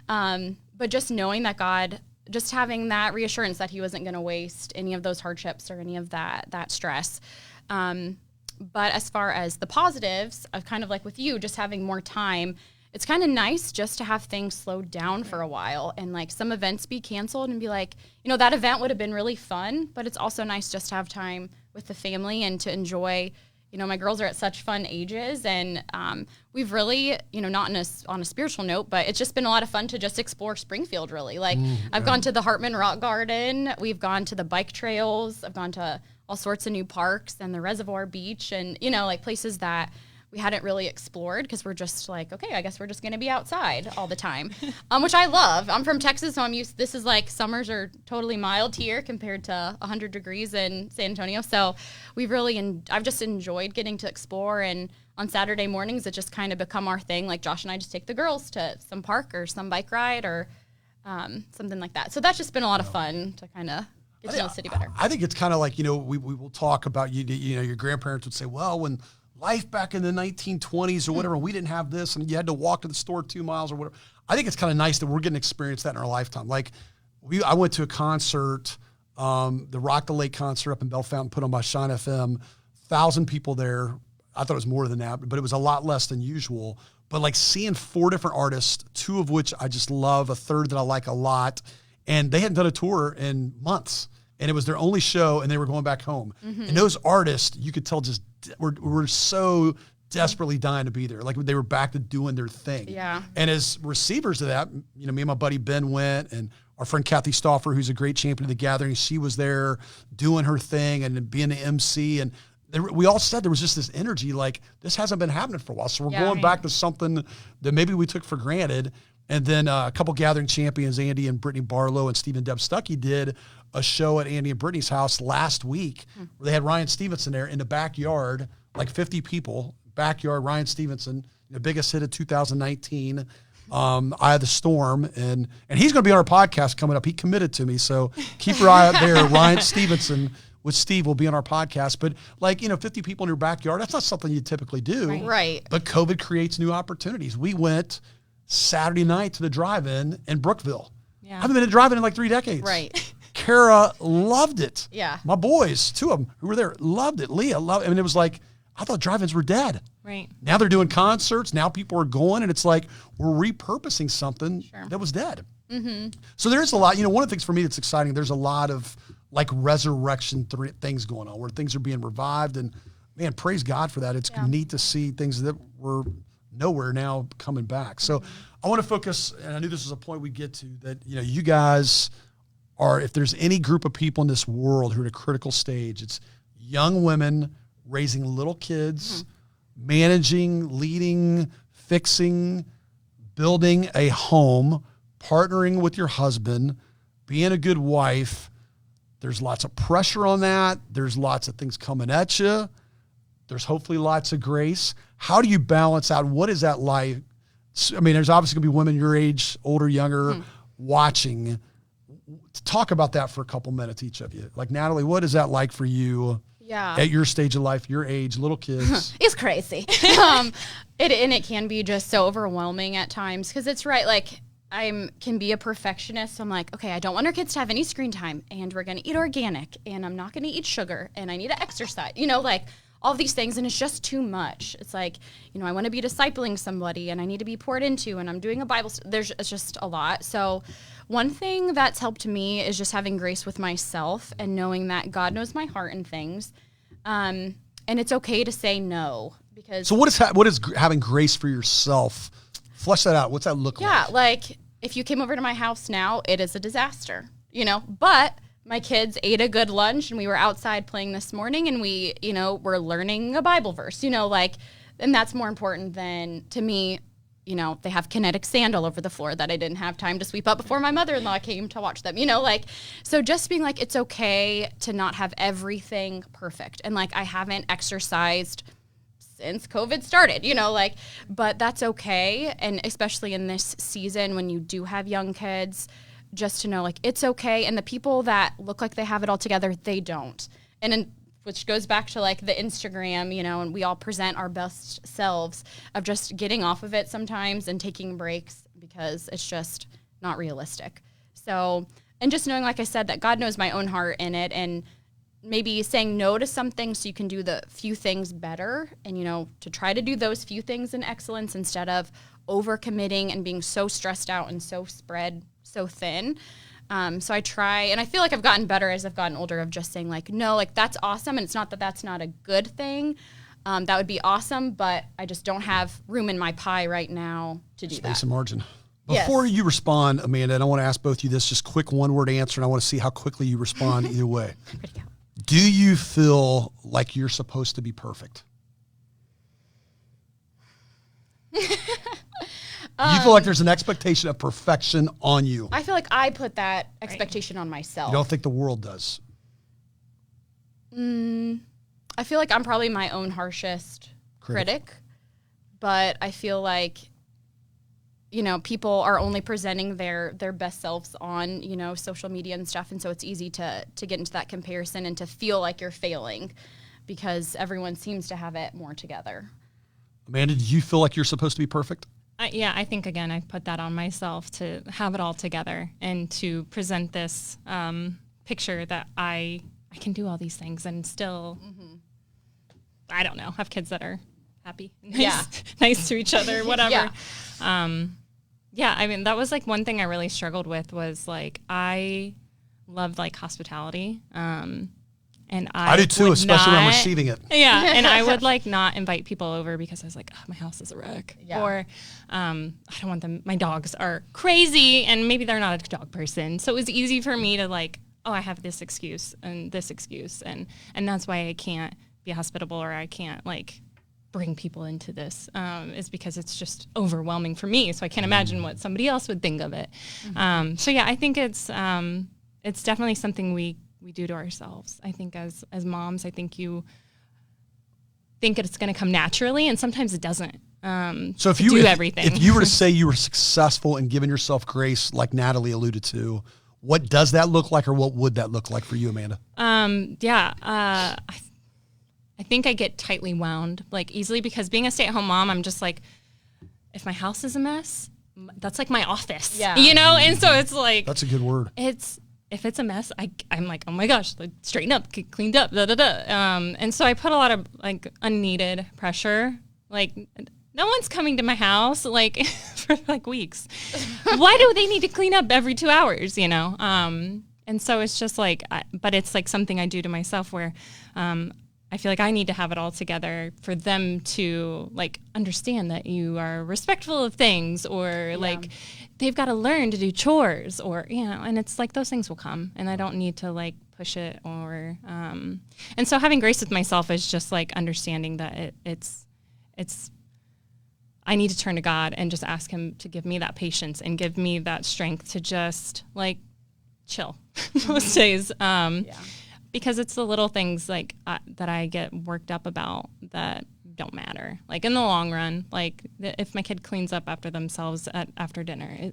Sure. But just knowing that God, just having that reassurance that he wasn't going to waste any of those hardships or any of that stress. But as far as the positives, kind of like with you, just having more time, it's kind of nice just to have things slowed down for a while and like some events be canceled and be like, that event would have been really fun, but it's also nice just to have time with the family and to enjoy. My girls are at such fun ages, and we've really, not on a spiritual note, but it's just been a lot of fun to just explore Springfield, really. Like, I've gone to the Hartman Rock Garden, we've gone to the bike trails, I've gone to all sorts of new parks and the Reservoir Beach, and, like places that we hadn't really explored because we're just like, okay, I guess we're just going to be outside all the time, which I love. I'm from Texas, so this is like summers are totally mild here compared to 100 degrees in San Antonio. So I've just enjoyed getting to explore. And on Saturday mornings, it just kind of become our thing. Like Josh and I just take the girls to some park or some bike ride or something like that. So that's just been a lot of fun to kind of get to know the city better. I think it's kind of like, we will talk about, your grandparents would say, well, when life back in the 1920s or whatever, we didn't have this and you had to walk to the store 2 miles or whatever. I think it's kind of nice that we're getting to experience that in our lifetime. Like I went to a concert, the Rock the Lake concert up in Bellefontaine put on by Shine FM, 1,000 people there. I thought it was more than that, but it was a lot less than usual. But like seeing 4 different artists, 2 of which I just love, a third that I like a lot. And they hadn't done a tour in months. And it was their only show, and they were going back home. Mm-hmm. And those artists, you could tell just were so desperately dying to be there. Like they were back to doing their thing. Yeah. And as receivers of that, me and my buddy Ben went, and our friend Kathy Stauffer, who's a great champion of the gathering, she was there doing her thing and being the MC. And we all said there was just this energy like this hasn't been happening for a while. So we're going back to something that maybe we took for granted. And then a couple gathering champions, Andy and Brittany Barlow and Steve and Deb Stuckey, did a show at Andy and Brittany's house last week where they had Ryan Stevenson there in the backyard, like 50 people, backyard, Ryan Stevenson, the biggest hit of 2019, Eye of the Storm. And he's going to be on our podcast coming up. He committed to me. So keep your eye out there. Ryan Stevenson with Steve will be on our podcast. But 50 people in your backyard, that's not something you typically do. Right. But COVID creates new opportunities. We went Saturday night to the drive-in in Brookville. Yeah. I haven't been to a drive-in in like 3 decades. Right. Kara loved it. Yeah. My boys, 2 of them who were there, loved it. Leah loved it. I mean, it was like, I thought drive-ins were dead. Right. Now they're doing concerts. Now people are going, and it's like we're repurposing something that was dead. Mm-hmm. So there's a lot. One of the things for me that's exciting, there's a lot of like resurrection things going on where things are being revived. And, man, praise God for that. It's neat to see things that were nowhere now coming back. So I want to focus, and I knew this was a point we get to, that, you guys are, if there's any group of people in this world who are at a critical stage, it's young women raising little kids, managing, leading, fixing, building a home, partnering with your husband, being a good wife. There's lots of pressure on that. There's lots of things coming at you. There's hopefully lots of grace. How do you balance out? What is that like? I mean, there's obviously going to be women your age, older, younger, watching. Talk about that for a couple minutes, each of you. Like, Natalie, what is that like for you at your stage of life, your age, little kids? It's crazy. It can be just so overwhelming at times because it's right. Like, I can be a perfectionist. I'm like, okay, I don't want our kids to have any screen time, and we're going to eat organic, and I'm not going to eat sugar, and I need to exercise, like all these things, and it's just too much. It's like, I want to be discipling somebody, and I need to be poured into, and I'm doing a Bible. It's just a lot. So one thing that's helped me is just having grace with myself and knowing that God knows my heart and things. And it's okay to say no. Because so what is having grace for yourself? Flesh that out. What's that look like? Yeah, like if you came over to my house now, it is a disaster, but my kids ate a good lunch and we were outside playing this morning and we, were learning a Bible verse, and that's more important than, to me, they have kinetic sand all over the floor that I didn't have time to sweep up before my mother-in-law came to watch them, so just being like, it's okay to not have everything perfect. And like, I haven't exercised since COVID started, like, but that's okay. And especially in this season when you do have young kids, just to know, like, it's okay. And the people that look like they have it all together, they don't. Which goes back to, like, the Instagram, and we all present our best selves of just getting off of it sometimes and taking breaks because it's just not realistic. So, and just knowing, like I said, that God knows my own heart in it, and maybe saying no to something so you can do the few things better, and, to try to do those few things in excellence instead of overcommitting and being so stressed out and so spread so thin. So I try, and I feel like I've gotten better as I've gotten older of just saying, like, no, like, that's awesome. And it's not that that's not a good thing. That would be awesome, but I just don't have room in my pie right now to do that. Space and margin. Before you respond, Amanda, and I want to ask both of you this, just quick one-word answer, and I want to see how quickly you respond either way. Do you feel like you're supposed to be perfect? You feel like there's an expectation of perfection on you? I feel like I put that expectation on myself. You don't think the world does? I feel like I'm probably my own harshest critic, but I feel like, people are only presenting their best selves on, social media and stuff. And so it's easy to get into that comparison and to feel like you're failing because everyone seems to have it more together. Amanda, do you feel like you're supposed to be perfect? Yeah, I think, again, I put that on myself to have it all together and to present this picture that I can do all these things and still, I don't know, have kids that are happy, nice to each other, whatever. I mean, that was, like, one thing I really struggled with was, like, I loved, like, hospitality. And I do too, especially when I'm receiving it. Yeah, and I would, like, not invite people over because I was like, my house is a wreck. Yeah. Or I don't want them, my dogs are crazy, and maybe they're not a dog person. So it was easy for me to, like, I have this excuse, and that's why I can't be hospitable, or I can't, like, bring people into this, is because it's just overwhelming for me. So I can't imagine what somebody else would think of it. So yeah, I think it's definitely something we do to ourselves. I think as moms, I think you think it's going to come naturally, and sometimes it doesn't. So if you everything. If you were to say you were successful in giving yourself grace, like Natalie alluded to, what does that look like, or what would that look like for you, Amanda? I think I get tightly wound, like, easily, because being a stay-at-home mom, I'm just like, if my house is a mess, that's like my office, And so it's like, that's a good word. If it's a mess, I'm like, oh my gosh, like, straighten up, get cleaned up, And so I put a lot of, like, unneeded pressure. Like, no one's coming to my house, like, for, like, weeks. Why do they need to clean up every 2 hours, And so it's just like, but it's like something I do to myself where I feel like I need to have it all together for them to, like, understand that you are respectful of things, or like they've got to learn to do chores, or, and it's like those things will come, and I don't need to, like, push it, or and so having grace with myself is just, like, understanding that it's I need to turn to God and just ask him to give me that patience and give me that strength to just, like, chill most days. Because it's the little things, like, that I get worked up about that don't matter. Like, in the long run, like, if my kid cleans up after themselves after dinner, do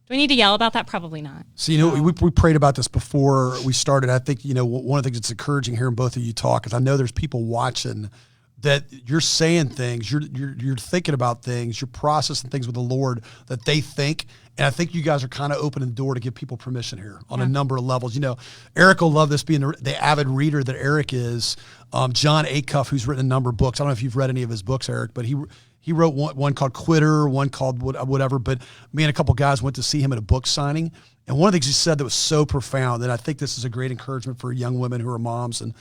I need to yell about that? Probably not. So, we prayed about this before we started. I think, one of the things that's encouraging hearing both of you talk is I know there's people watching that you're saying things, you're thinking about things, you're processing things with the Lord that they think. And I think you guys are kind of opening the door to give people permission here on a number of levels. Eric will love this, being the avid reader that Eric is. John Acuff, who's written a number of books. I don't know if you've read any of his books, Eric, but he wrote one called Quitter, one called whatever. But me and a couple guys went to see him at a book signing. And one of the things he said that was so profound, and I think this is a great encouragement for young women who are moms and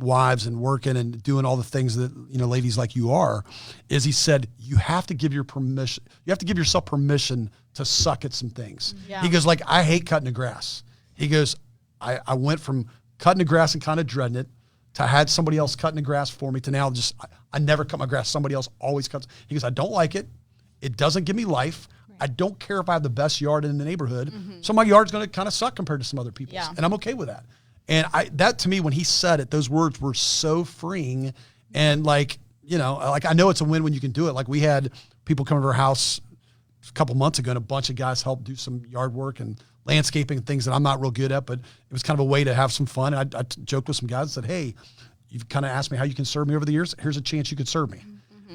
wives and working and doing all the things that, ladies like you are, is he said, you have to give yourself permission to suck at some things. Yeah. He goes, like, I hate cutting the grass. He goes, I went from cutting the grass and kind of dreading it to I had somebody else cutting the grass for me to now just, I never cut my grass. Somebody else always cuts. He goes, I don't like it. It doesn't give me life. Right. I don't care if I have the best yard in the neighborhood. Mm-hmm. So my yard's going to kind of suck compared to some other people's. Yeah. And I'm okay with that. And that to me, when he said it, those words were so freeing. And like, you know, like I know it's a win when you can do it. Like we had people come to our house a couple months ago and a bunch of guys helped do some yard work and landscaping and things that I'm not real good at, but it was kind of a way to have some fun. And I joked with some guys and said, hey, you've kind of asked me how you can serve me over the years. Here's a chance you could serve me.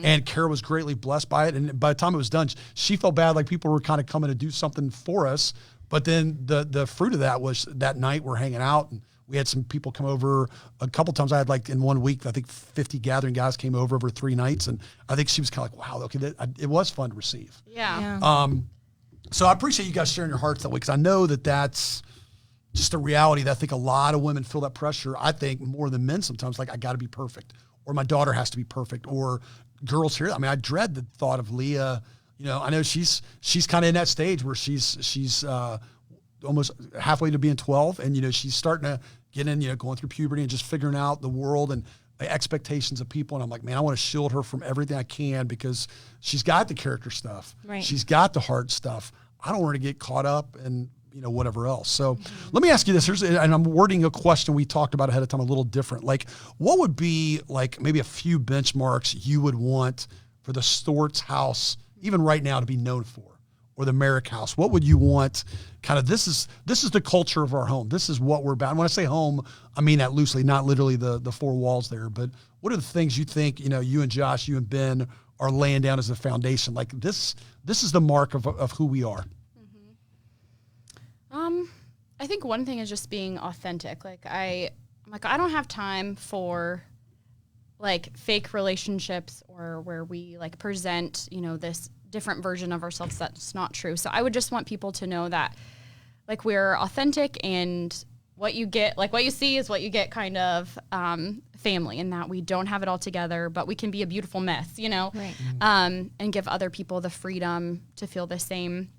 And Kara was greatly blessed by it. And by the time it was done, she felt bad, like people were kind of coming to do something for us. But then the fruit of that was that night we're hanging out and we had some people come over a couple times. I had like in 1 week, I think 50 gathering guys came over 3 nights. And I think she was kind of like, wow, okay, it was fun to receive. Yeah. So I appreciate you guys sharing your hearts that way because I know that that's just a reality that I think a lot of women feel that pressure. I think more than men sometimes, like I got to be perfect or my daughter has to be perfect or girls here. I mean, I dread the thought of Leah. You know, I know she's kind of in that stage where she's almost halfway to being 12, and you know she's starting to get in, you know, going through puberty and just figuring out the world and the expectations of people. And I'm like, man, I want to shield her from everything I can because she's got the character stuff, right. She's got the hard stuff. I don't want her to get caught up in, you know, whatever else. So let me ask you this. And I'm wording a question we talked about ahead of time a little different. Like, what would be like maybe a few benchmarks you would want for the Storts house, even right now, to be known for, or the Merrick house? What would you want? Kind of, this is the culture of our home. This is what we're about. And when I say home, I mean that loosely, not literally the 4 walls there. But what are the things you think, you know, you and Josh, you and Ben are laying down as a foundation? Like this is the mark of who we are. I think one thing is just being authentic. Like I don't have time for like fake relationships or where we like present, you know, this different version of ourselves that's not true. So I would just want people to know that like we're authentic and what you get, like what you see is what you get kind of family, and that we don't have it all together, but we can be a beautiful mess, you know, right. And give other people the freedom to feel the same.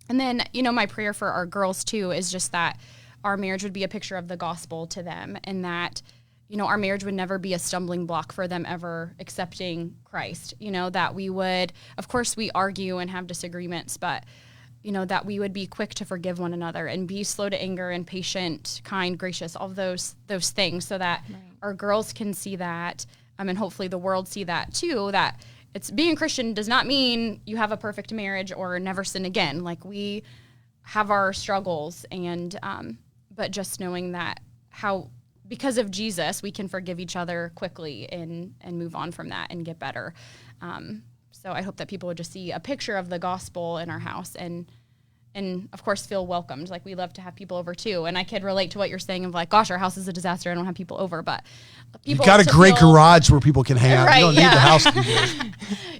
And then, you know, my prayer for our girls too is just that our marriage would be a picture of the gospel to them, and that, you know, our marriage would never be a stumbling block for them ever accepting Christ. You know, that we would, of course, we argue and have disagreements, but, you know, that we would be quick to forgive one another and be slow to anger and patient, kind, gracious, all of those things, so that our girls can see that, and hopefully the world see that too, that it's being Christian does not mean you have a perfect marriage or never sin again. Like we have our struggles, and but just knowing that because of Jesus, we can forgive each other quickly and move on from that and get better. So I hope that people would just see a picture of the gospel in our house and of course feel welcomed. Like we love to have people over too. And I could relate to what you're saying of like, gosh, our house is a disaster. I don't have people over, but people. You got a great garage where people can hang out. Right, you don't need the house to do this.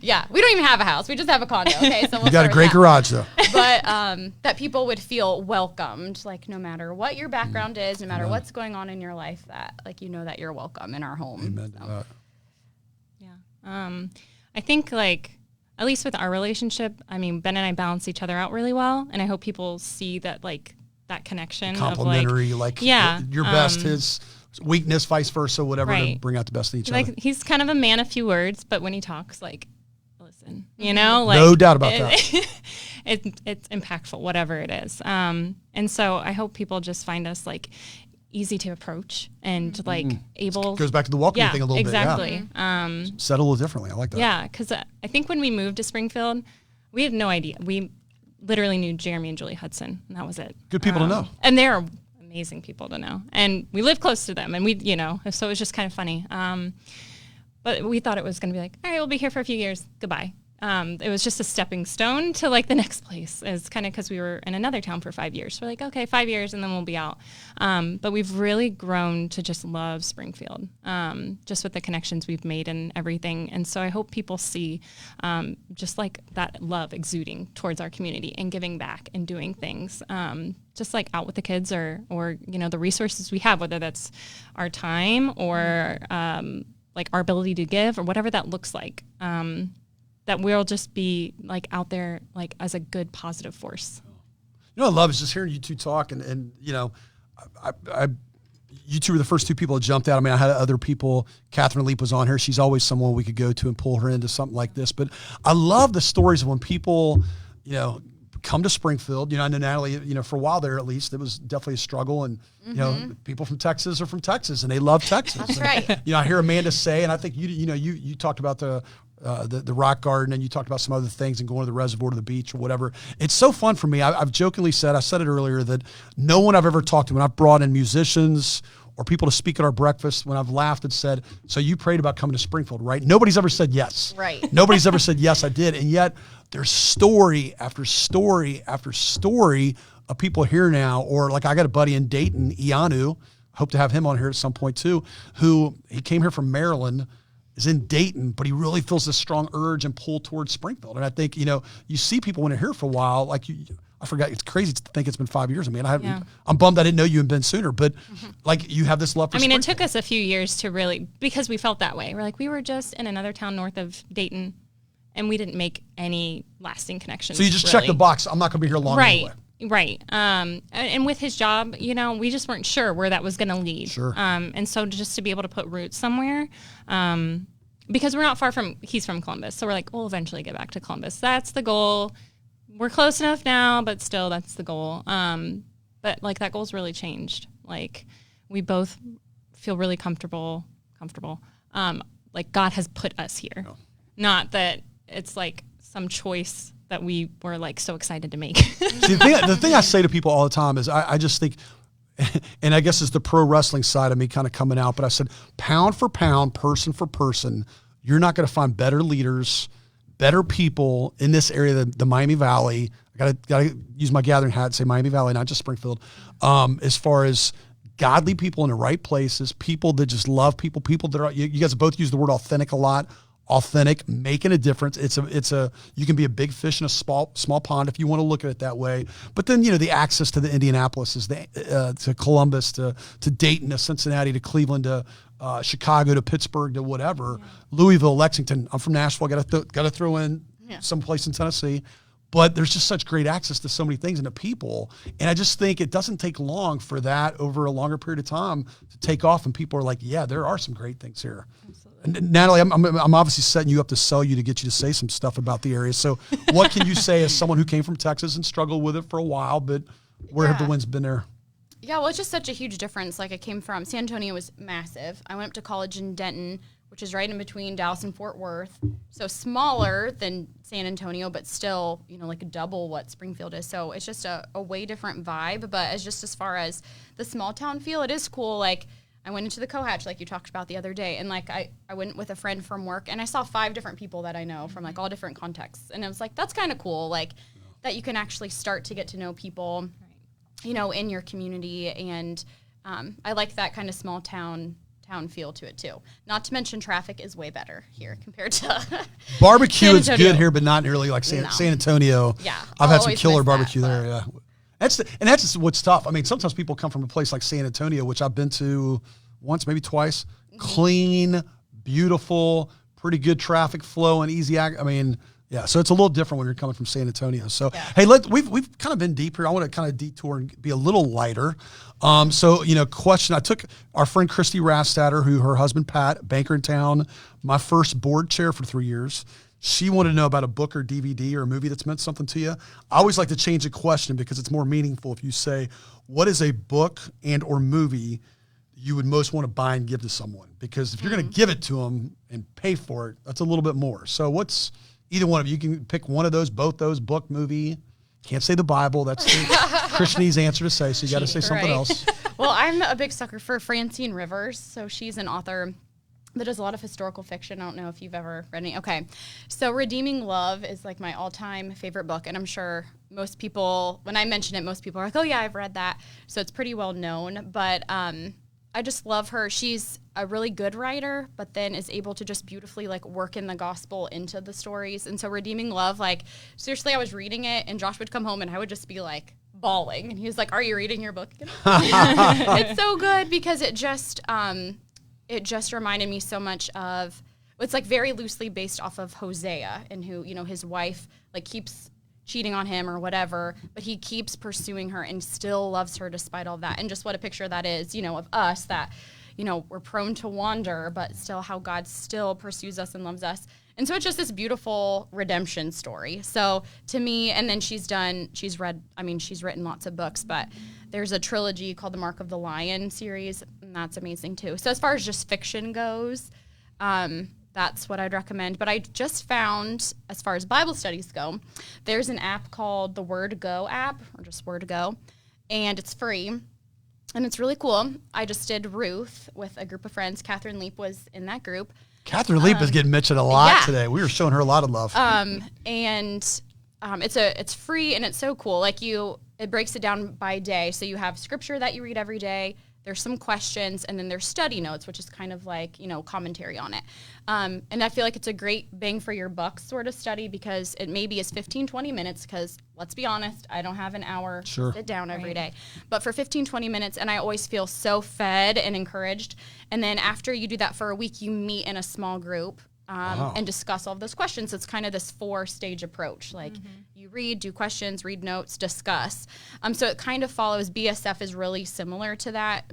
Yeah, we don't even have a house. We just have a condo. Okay, so you got a great garage though. But that people would feel welcomed, like no matter what your background is, no matter what's going on in your life, that like you know that you're welcome in our home. Amen to that. Yeah. I think like, at least with our relationship, I mean, Ben and I balance each other out really well. And I hope people see that, like, that connection. Complimentary, of your best, his weakness, vice versa, whatever, right. to bring out the best in each like, other. He's kind of a man of few words, but when he talks, like, listen, you know? Like, no doubt about that. It's impactful, whatever it is. And so I hope people just find us, like, easy to approach and like able. Goes back to the welcoming thing a little exactly. bit. Yeah. Said a little differently. I like that. Yeah, because I think when we moved to Springfield, we had no idea. We literally knew Jeremy and Julie Hudson, and that was it. Good people to know. And they're amazing people to know. And we live close to them, and we, you know, so it was just kind of funny. But we thought it was going to be like, all right, we'll be here for a few years. Goodbye. It was just a stepping stone to like the next place. It's kind of because we were in another town for 5 years. We're like, okay, 5 years and then we'll be out. But we've really grown to just love Springfield, just with the connections we've made and everything. And so I hope people see just like that love exuding towards our community and giving back and doing things, just like out with the kids or you know, the resources we have, whether that's our time or like our ability to give or whatever that looks like. That we'll just be like out there like as a good positive force. You know what I love is just hearing you two talk and you know, you two were the first 2 people that jumped out. I mean, I had other people. Catherine Leap was on here. She's always someone we could go to and pull her into something like this. But I love the stories of when people, you know, come to Springfield. You know, I know Natalie, you know, for a while there at least, it was definitely a struggle. And, you know, people from Texas are from Texas and they love Texas. That's And, right. you know, I hear Amanda say, and I think, you talked about the rock garden and you talked about some other things and going to the reservoir to the beach or whatever. It's so fun for me. I've jokingly said, I said it earlier, that no one I've ever talked to, when I've brought in musicians or people to speak at our breakfast, when I've laughed and said, so you prayed about coming to Springfield, right? Nobody's ever said yes. Right. Nobody's ever said, yes, I did. And yet there's story after story after story of people here now, or like I got a buddy in Dayton, Ianu, hope to have him on here at some point too, who he came here from Maryland, is in Dayton, but he really feels this strong urge and pull towards Springfield. And I think, you know, you see people when they're here for a while, like I forgot, it's crazy to think it's been 5 years. I mean, I'm bummed I didn't know you had been sooner, but like you have this love for Springfield. It took us a few years to really, because we felt that way. We're like, we were just in another town north of Dayton and we didn't make any lasting connections. So you just check the box. I'm not going to be here long anyway. Right. And with his job, you know, we just weren't sure where that was going to lead. Sure. And so just to be able to put roots somewhere, because we're not far from, he's from Columbus. So we're like, we'll eventually get back to Columbus. That's the goal. We're close enough now, but still that's the goal. But like that goal's really changed. Like we both feel really comfortable. Like God has put us here. Oh. Not that it's like some choice that we were like so excited to make. See, the thing I say to people all the time is I just think, and I guess it's the pro wrestling side of me kind of coming out, but I said, pound for pound, person for person, you're not going to find better leaders, better people in this area, the Miami Valley. I gotta use my gathering hat and say Miami Valley, not just Springfield. As far as godly people in the right places, people that just love people that are, you guys both use the word authentic a lot. Authentic, making a difference. You can be a big fish in a small pond if you want to look at it that way. But then, you know, the access to the Indianapolis is to Columbus, to Dayton, to Cincinnati, to Cleveland, to Chicago, to Pittsburgh, to whatever, Louisville, Lexington. I'm from Nashville. Got to throw in someplace in Tennessee. But there's just such great access to so many things and to people. And I just think it doesn't take long for that over a longer period of time to take off. And people are like, yeah, there are some great things here. Absolutely. And Natalie, I'm obviously setting you up to sell you to get you to say some stuff about the area. So what can you say as someone who came from Texas and struggled with it for a while, but where have the winds been there? Yeah, well, it's just such a huge difference. Like I came from, San Antonio was massive. I went up to college in Denton, which is right in between Dallas and Fort Worth. So smaller than San Antonio, but still, you know, like double what Springfield is. So it's just a way different vibe. But as far as the small town feel, it is cool. Like I went into the Cohatch, like you talked about the other day, and like I went with a friend from work, and I saw 5 different people that I know from like all different contexts. And it was like, that's kind of cool, like that you can actually start to get to know people, you know, in your community. And I like that kind of small town feel to it too. Not to mention traffic is way better here compared to barbecue is good here, but not nearly like San Antonio. Yeah, I've had some killer barbecue there. Yeah, that's what's tough. I mean, sometimes people come from a place like San Antonio, which I've been to once, maybe twice. Mm-hmm. Clean, beautiful, pretty good traffic flow and easy. I mean, yeah. So it's a little different when you're coming from San Antonio. So hey, we've kind of been deep here. I want to kind of detour and be a little lighter. So, you know, question, I took our friend Christy Rastatter, who her husband, Pat, banker in town, my first board chair for 3 years. She wanted to know about a book or DVD or a movie that's meant something to you. I always like to change the question because it's more meaningful if you say, what is a book and or movie you would most want to buy and give to someone? Because if you're going to give it to them and pay for it, that's a little bit more. So what's either one of you? You can pick one of those, both those, book, movie. Can't say the Bible. That's the Christianese answer to say, so you got to say something else. Well, I'm a big sucker for Francine Rivers. So she's an author that does a lot of historical fiction. I don't know if you've ever read any. Okay. So Redeeming Love is like my all-time favorite book. And I'm sure most people, when I mention it, most people are like, oh yeah, I've read that. So it's pretty well known. But I just love her. She's a really good writer, but then is able to just beautifully like work in the gospel into the stories. And so Redeeming Love, like seriously, I was reading it and Josh would come home and I would just be like bawling. And he was like, are you reading your book again? It's so good because it just reminded me so much of, it's like very loosely based off of Hosea and who, you know, his wife like keeps cheating on him or whatever, but he keeps pursuing her and still loves her despite all that. And just what a picture that is, you know, of us that, you know, we're prone to wander, but still how God still pursues us and loves us. And so it's just this beautiful redemption story. So to me, and then she's written lots of books, but there's a trilogy called the Mark of the Lion series, and that's amazing too. So as far as just fiction goes, that's what I'd recommend. But I just found, as far as Bible studies go, there's an app called the Word Go app, or just Word Go, and it's free. And it's really cool. I just did Ruth with a group of friends. Catherine Leap was in that group. Catherine Leap is getting mentioned a lot yeah. today. We were showing her a lot of love. It's free and it's so cool. Like it breaks it down by day. So you have scripture that you read every day. There's some questions, and then there's study notes, which is kind of like, commentary on it. And I feel like it's a great bang for your buck sort of study, because it maybe is 15, 20 minutes, because let's be honest, I don't have an hour to sit down every day. But for 15, 20 minutes, and I always feel so fed and encouraged. And then after you do that for a week, you meet in a small group and discuss all of those questions. It's kind of this 4-stage approach. Like you read, do questions, read notes, discuss. So it kind of follows. BSF is really similar to that,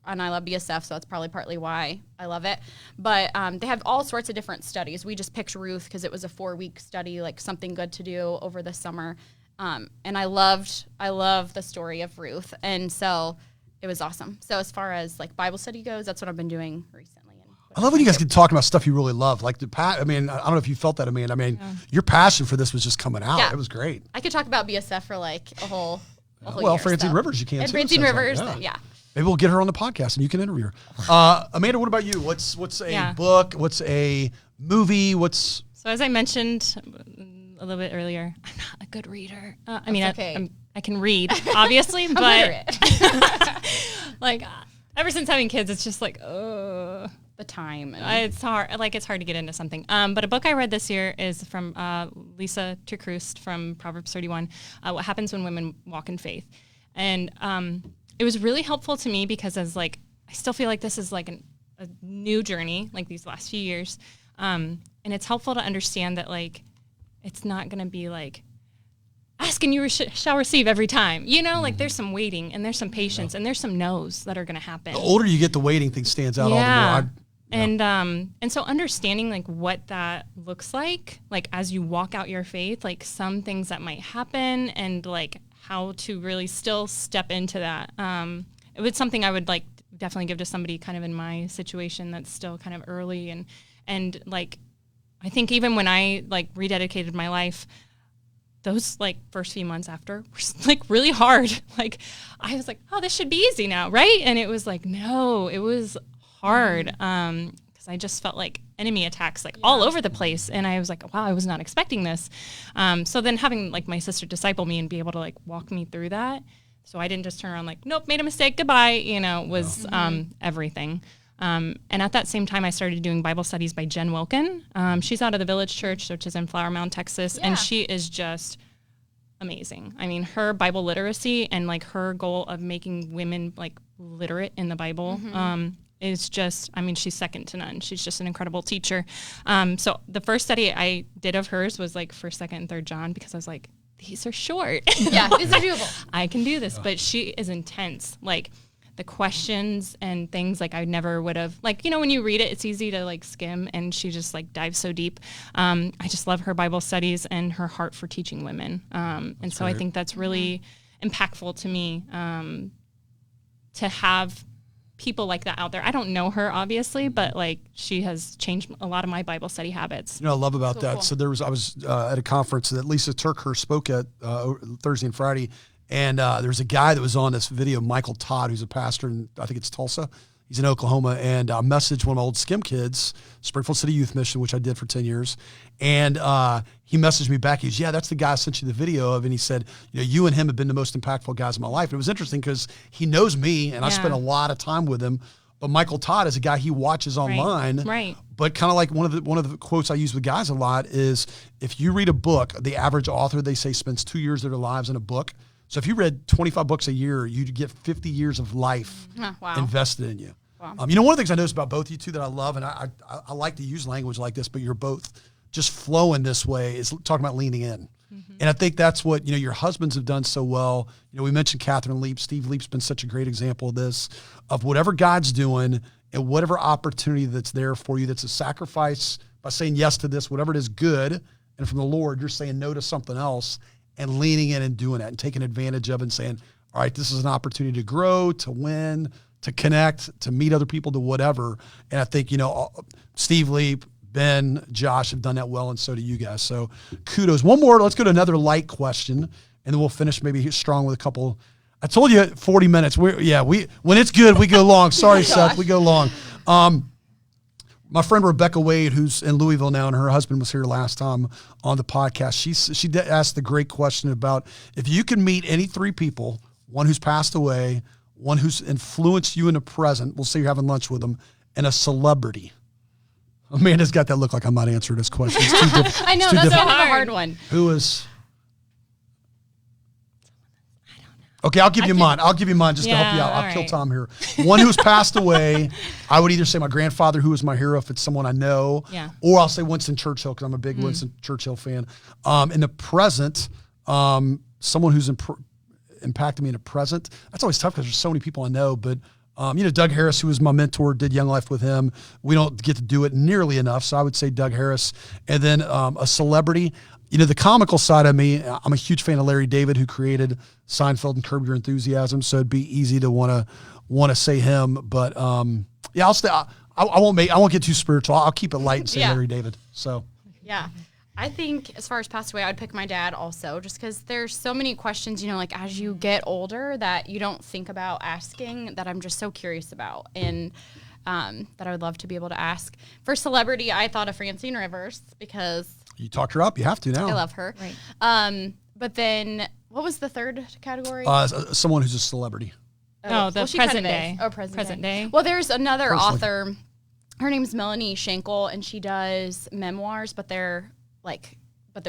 and I love BSF, so that's probably partly why I love it. But they have all sorts of different studies. We just picked Ruth because it was a 4-week study, like something good to do over the summer. And I love the story of Ruth. And so it was awesome. So as far as like Bible study goes, that's what I've been doing recently. I love when you guys get talking about stuff you really love. Like I don't know if you felt that, Amanda. Your passion for this was just coming out. Yeah. It was great. I could talk about BSF for like a whole well, year, Francine Rivers, you can't. And Francine Rivers, yeah. Maybe we'll get her on the podcast and you can interview her. Amanda, what about you? What's a book? What's a movie? So as I mentioned a little bit earlier, I'm not a good reader. I can read, obviously, but like ever since having kids, it's just like, the time. It's hard. Like it's hard to get into something. But a book I read this year is from Lisa Tricrust from Proverbs 31. What happens when women walk in faith, and it was really helpful to me because I still feel like this is like a new journey, like these last few years, and it's helpful to understand that like it's not going to be like ask and you shall receive every time. Like there's some waiting and there's some patience and there's some no's that are going to happen. The older you get, the waiting thing stands out all the more. And so understanding like what that looks like as you walk out your faith, like some things that might happen and like how to really still step into that. It was something I would like definitely give to somebody kind of in my situation that's still kind of early. And like, I think even when I like rededicated my life, those like first few months after were like really hard. Like I was like, oh, this should be easy now, right? And it was like, no, it was hard because I just felt like enemy attacks like all over the place. And I was like, wow, I was not expecting this. So then having like my sister disciple me and be able to like walk me through that. So I didn't just turn around like, nope, made a mistake, goodbye, was everything. And at that same time, I started doing Bible studies by Jen Wilkin. She's out of the Village Church, which is in Flower Mound, Texas, and she is just amazing. I mean, her Bible literacy and like her goal of making women like literate in the Bible is just, I mean, she's second to none. She's just an incredible teacher. So the first study I did of hers was like 1st, 2nd, and 3rd John, because I was like, these are short. Yeah, these are doable. I can do this, but she is intense. Like the questions and things like I never would have, like, when you read it, it's easy to like skim, and she just like dives so deep. I just love her Bible studies and her heart for teaching women. And so I think that's really impactful to me, to have people like that out there. I don't know her obviously, but like she has changed a lot of my Bible study habits. I love about that. Cool. So I was at a conference that Lisa Turkhurst spoke at Thursday and Friday. And there's a guy that was on this video, Michael Todd, who's a pastor in, I think it's Tulsa. He's in Oklahoma. And I messaged one of my old Skim kids, Springfield City Youth Mission, which I did for 10 years. And he messaged me back. He goes, yeah, that's the guy I sent you the video of. And he said, you and him have been the most impactful guys in my life. And it was interesting because he knows me, and I spent a lot of time with him. But Michael Todd is a guy he watches online. Right. But kind of like one of the quotes I use with guys a lot is, if you read a book, the average author, they say, spends 2 years of their lives in a book. So if you read 25 books a year, you'd get 50 years of life invested in you. Wow. One of the things I noticed about both of you two that I love, and I like to use language like this, but you're both just flowing this way, is talking about leaning in. And I think that's what, your husbands have done so well. We mentioned Catherine Leap. Steve Leap's been such a great example of this, of whatever God's doing and whatever opportunity that's there for you, that's a sacrifice by saying yes to this, whatever it is good, and from the Lord, you're saying no to something else and leaning in and doing that and taking advantage of it and saying, all right, this is an opportunity to grow, to win, to connect, to meet other people, to whatever. And I think, Steve Lee, Ben, Josh have done that well, and so do you guys. So kudos. One more. Let's go to another light question, and then we'll finish maybe strong with a couple. I told you 40 minutes. When it's good, we go long. Sorry, Seth, we go long. My friend Rebecca Wade, who's in Louisville now, and her husband was here last time on the podcast. She asked the great question about if you can meet any three people, one who's passed away, one who's influenced you in the present, we'll say you're having lunch with them, and a celebrity. Amanda's got that look like I'm not answering this question. It's too difficult. I know, that's kind of a hard one. Who is... Okay, I'll give you mine. I'll give you mine just to help you out. I'll kill Tom here. One who's passed away, I would either say my grandfather, who was my hero, if it's someone I know, or I'll say Winston Churchill, because I'm a big Winston Churchill fan. In the present, someone who's impacted me in the present. That's always tough because there's so many people I know, but Doug Harris, who was my mentor, did Young Life with him. We don't get to do it nearly enough, so I would say Doug Harris. And then a celebrity. The comical side of me, I'm a huge fan of Larry David, who created Seinfeld and Curb Your Enthusiasm. So it'd be easy to want to say him, but I'll stay. I won't get too spiritual. I'll keep it light and say Larry David. So I think as far as passed away, I'd pick my dad also, just because there's so many questions, like as you get older that you don't think about asking, that I'm just so curious about, and that I would love to be able to ask. For celebrity, I thought of Francine Rivers, because you talked her up. You have to now. I love her. Right. But then what was the third category? Someone who's a celebrity. Present day. Oh, present day. Well, there's another author. Her name's Melanie Schenkel, and she does memoirs, but they're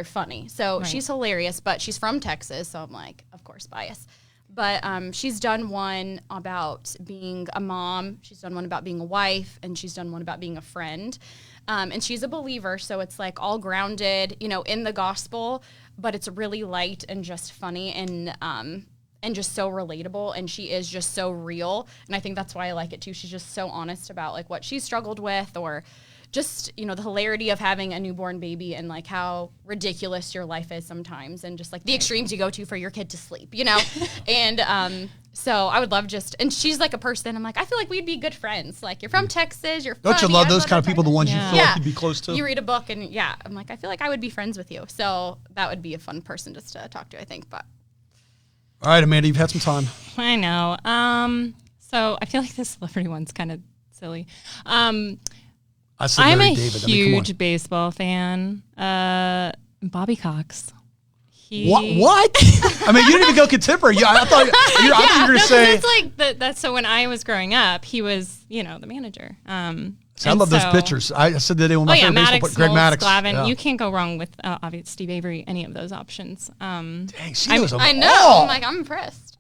funny. So she's hilarious, but she's from Texas, so I'm like, of course, bias. But she's done one about being a mom. She's done one about being a wife, and she's done one about being a friend. And she's a believer, so it's like all grounded, in the gospel, but it's really light and just funny and just so relatable. And she is just so real. And I think that's why I like it too. She's just so honest about like what she's struggled with, or just, the hilarity of having a newborn baby, and like how ridiculous your life is sometimes, and just like the extremes you go to for your kid to sleep, And so I would love and she's like a person, I'm like, I feel like we'd be good friends. Like, you're from Texas, you're funny. Don't you love those kind of people, the ones you feel like you'd be close to? You read a book and I'm like, I feel like I would be friends with you. So that would be a fun person just to talk to, I think. But all right, Amanda, you've had some time. I know. So I feel like this celebrity one's kind of silly. I'm a huge baseball fan. Bobby Cox. What? I mean, you didn't even go contemporary. I thought you were going to say. That's so when I was growing up, he was, the manager. I love those pictures. I said that one of my favorite baseball players, Greg Maddux. Glavine. Yeah. You can't go wrong with obviously Steve Avery, any of those options. Dang, she knows them I know. all. I'm like, I'm impressed.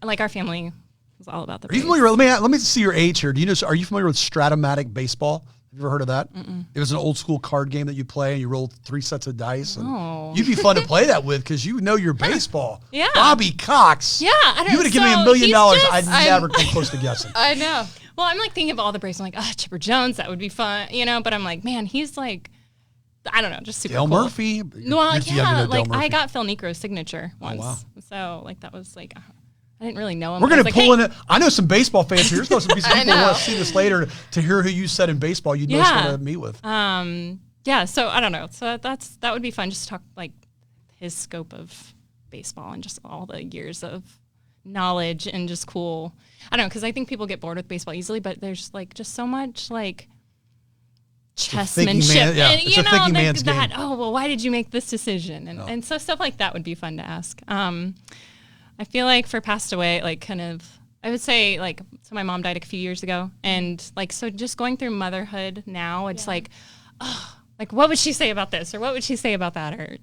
Like our family was all about the. Are you familiar? Let me see your age here. Are you familiar with Stratomatic baseball? Have you ever heard of that? Mm-mm. It was an old school card game that you play, and you rolled 3 sets of dice. And you'd be fun to play that with because you know your baseball. Yeah. Bobby Cox. Yeah. You would have given me $1 million. I'd never come close to guessing. I know. Well, I'm like thinking of all the Braves. I'm like, Chipper Jones, that would be fun, But I'm like, man, he's like, I don't know, just super Dale cool. Murphy. Well, yeah, like I got Phil Necro's signature once. Oh, wow. So like that was like, I didn't really know him. We're going to pull in it. I know some baseball fans here. There's supposed to be some people who want to see this later to hear who you said in baseball you'd most want to meet with. Yeah, so I don't know. So that would be fun, just to talk like his scope of baseball and just all the years of knowledge and just cool. I don't know, because I think people get bored with baseball easily, but there's like just so much like chessmanship. It's a thinking man's game. Oh, well, why did you make this decision? And so stuff like that would be fun to ask. I feel like for passed away, like kind of, I would say like, so my mom died a few years ago, and like, so just going through motherhood now, it's like, oh, like what would she say about this, or what would she say about that, or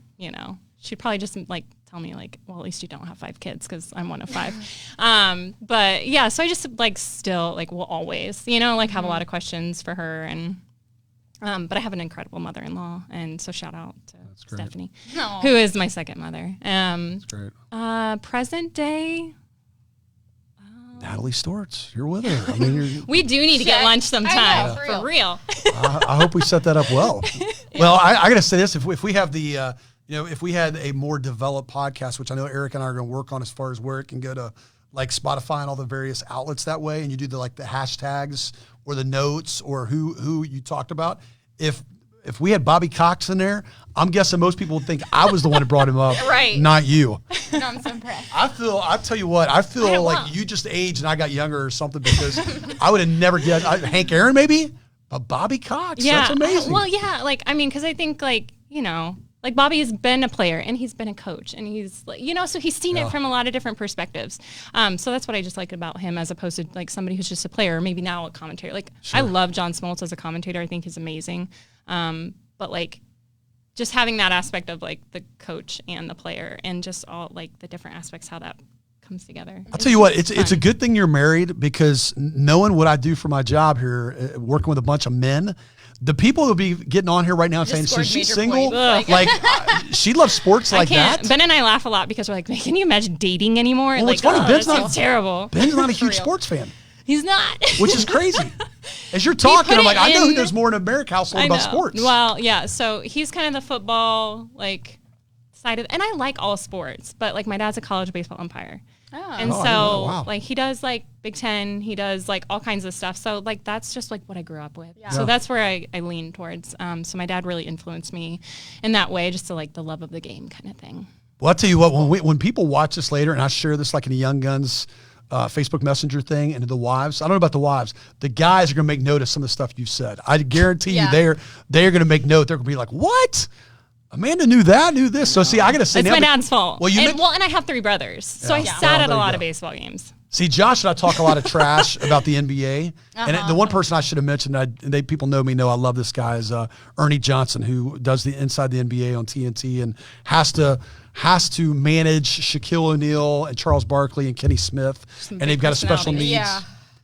she'd probably just like tell me like, well, at least you don't have 5 kids, because I'm one of 5. But yeah, so I just like still like will always like have a lot of questions for her, and but I have an incredible mother-in-law, and so shout out to Stephanie, who is my second mother. That's great. Present day, Natalie Stortz, you're with her. I mean, we do need to get lunch sometime, know, for real. I hope we set that up well. Well, I got to say this: if we have the if we had a more developed podcast, which I know Eric and I are going to work on as far as where it can go to like Spotify and all the various outlets that way, and you do the hashtags or the notes or who you talked about. If we had Bobby Cox in there, I'm guessing most people would think I was the one who brought him up, Right. not you. No, I'm so impressed. I tell you what, I feel like you just aged and I got younger or something because I would have never guessed. Hank Aaron maybe, but Bobby Cox, that's amazing. Well, yeah, like, I mean, because I think, like, like Bobby has been a player and he's been a coach and he's like, so he's seen it from a lot of different perspectives. So that's what I just like about him as opposed to like somebody who's just a player or maybe now a commentator. Like I love John Smoltz as a commentator. I think he's amazing. But like just having that aspect of like the coach and the player and just all like the different aspects, how that comes together. I'll tell you what, it's a good thing you're married because knowing what I do for my job here, working with a bunch of men, the people who'll be getting on here right now and saying, so she's single? Like, she loves sports like that? Ben and I laugh a lot because we're like, can you imagine dating anymore? Well, like, it's funny. Ben's not terrible. Ben's not a huge sports fan. He's not. Which is crazy. As you're talking, I'm like, I know who knows more in American household about sports. Well, yeah. So he's kind of the football, like, side of, and I like all sports, but like my dad's a college baseball umpire. And so like he does like Big Ten, he does like all kinds of stuff. So like that's just like what I grew up with. Yeah. So that's where I lean towards. So my dad really influenced me in that way, just to like the love of the game kind of thing. Well, I'll tell you what, when people watch this later, and I share this like in the Young Guns Facebook Messenger thing and to the wives, I don't know about the wives, the guys are going to make note of some of the stuff you said. I guarantee you they're going to make note. They're going to be like, what? Amanda knew this. So see, I got to say, it's my dad's fault. Well, and I have 3 brothers, so I sat at a lot of baseball games. See, Josh and I talk a lot of trash about the NBA, and the one person I should have mentioned, people know me, know I love this guy, is Ernie Johnson, who does the Inside the NBA on TNT and has to manage Shaquille O'Neal and Charles Barkley and Kenny Smith, and they've got a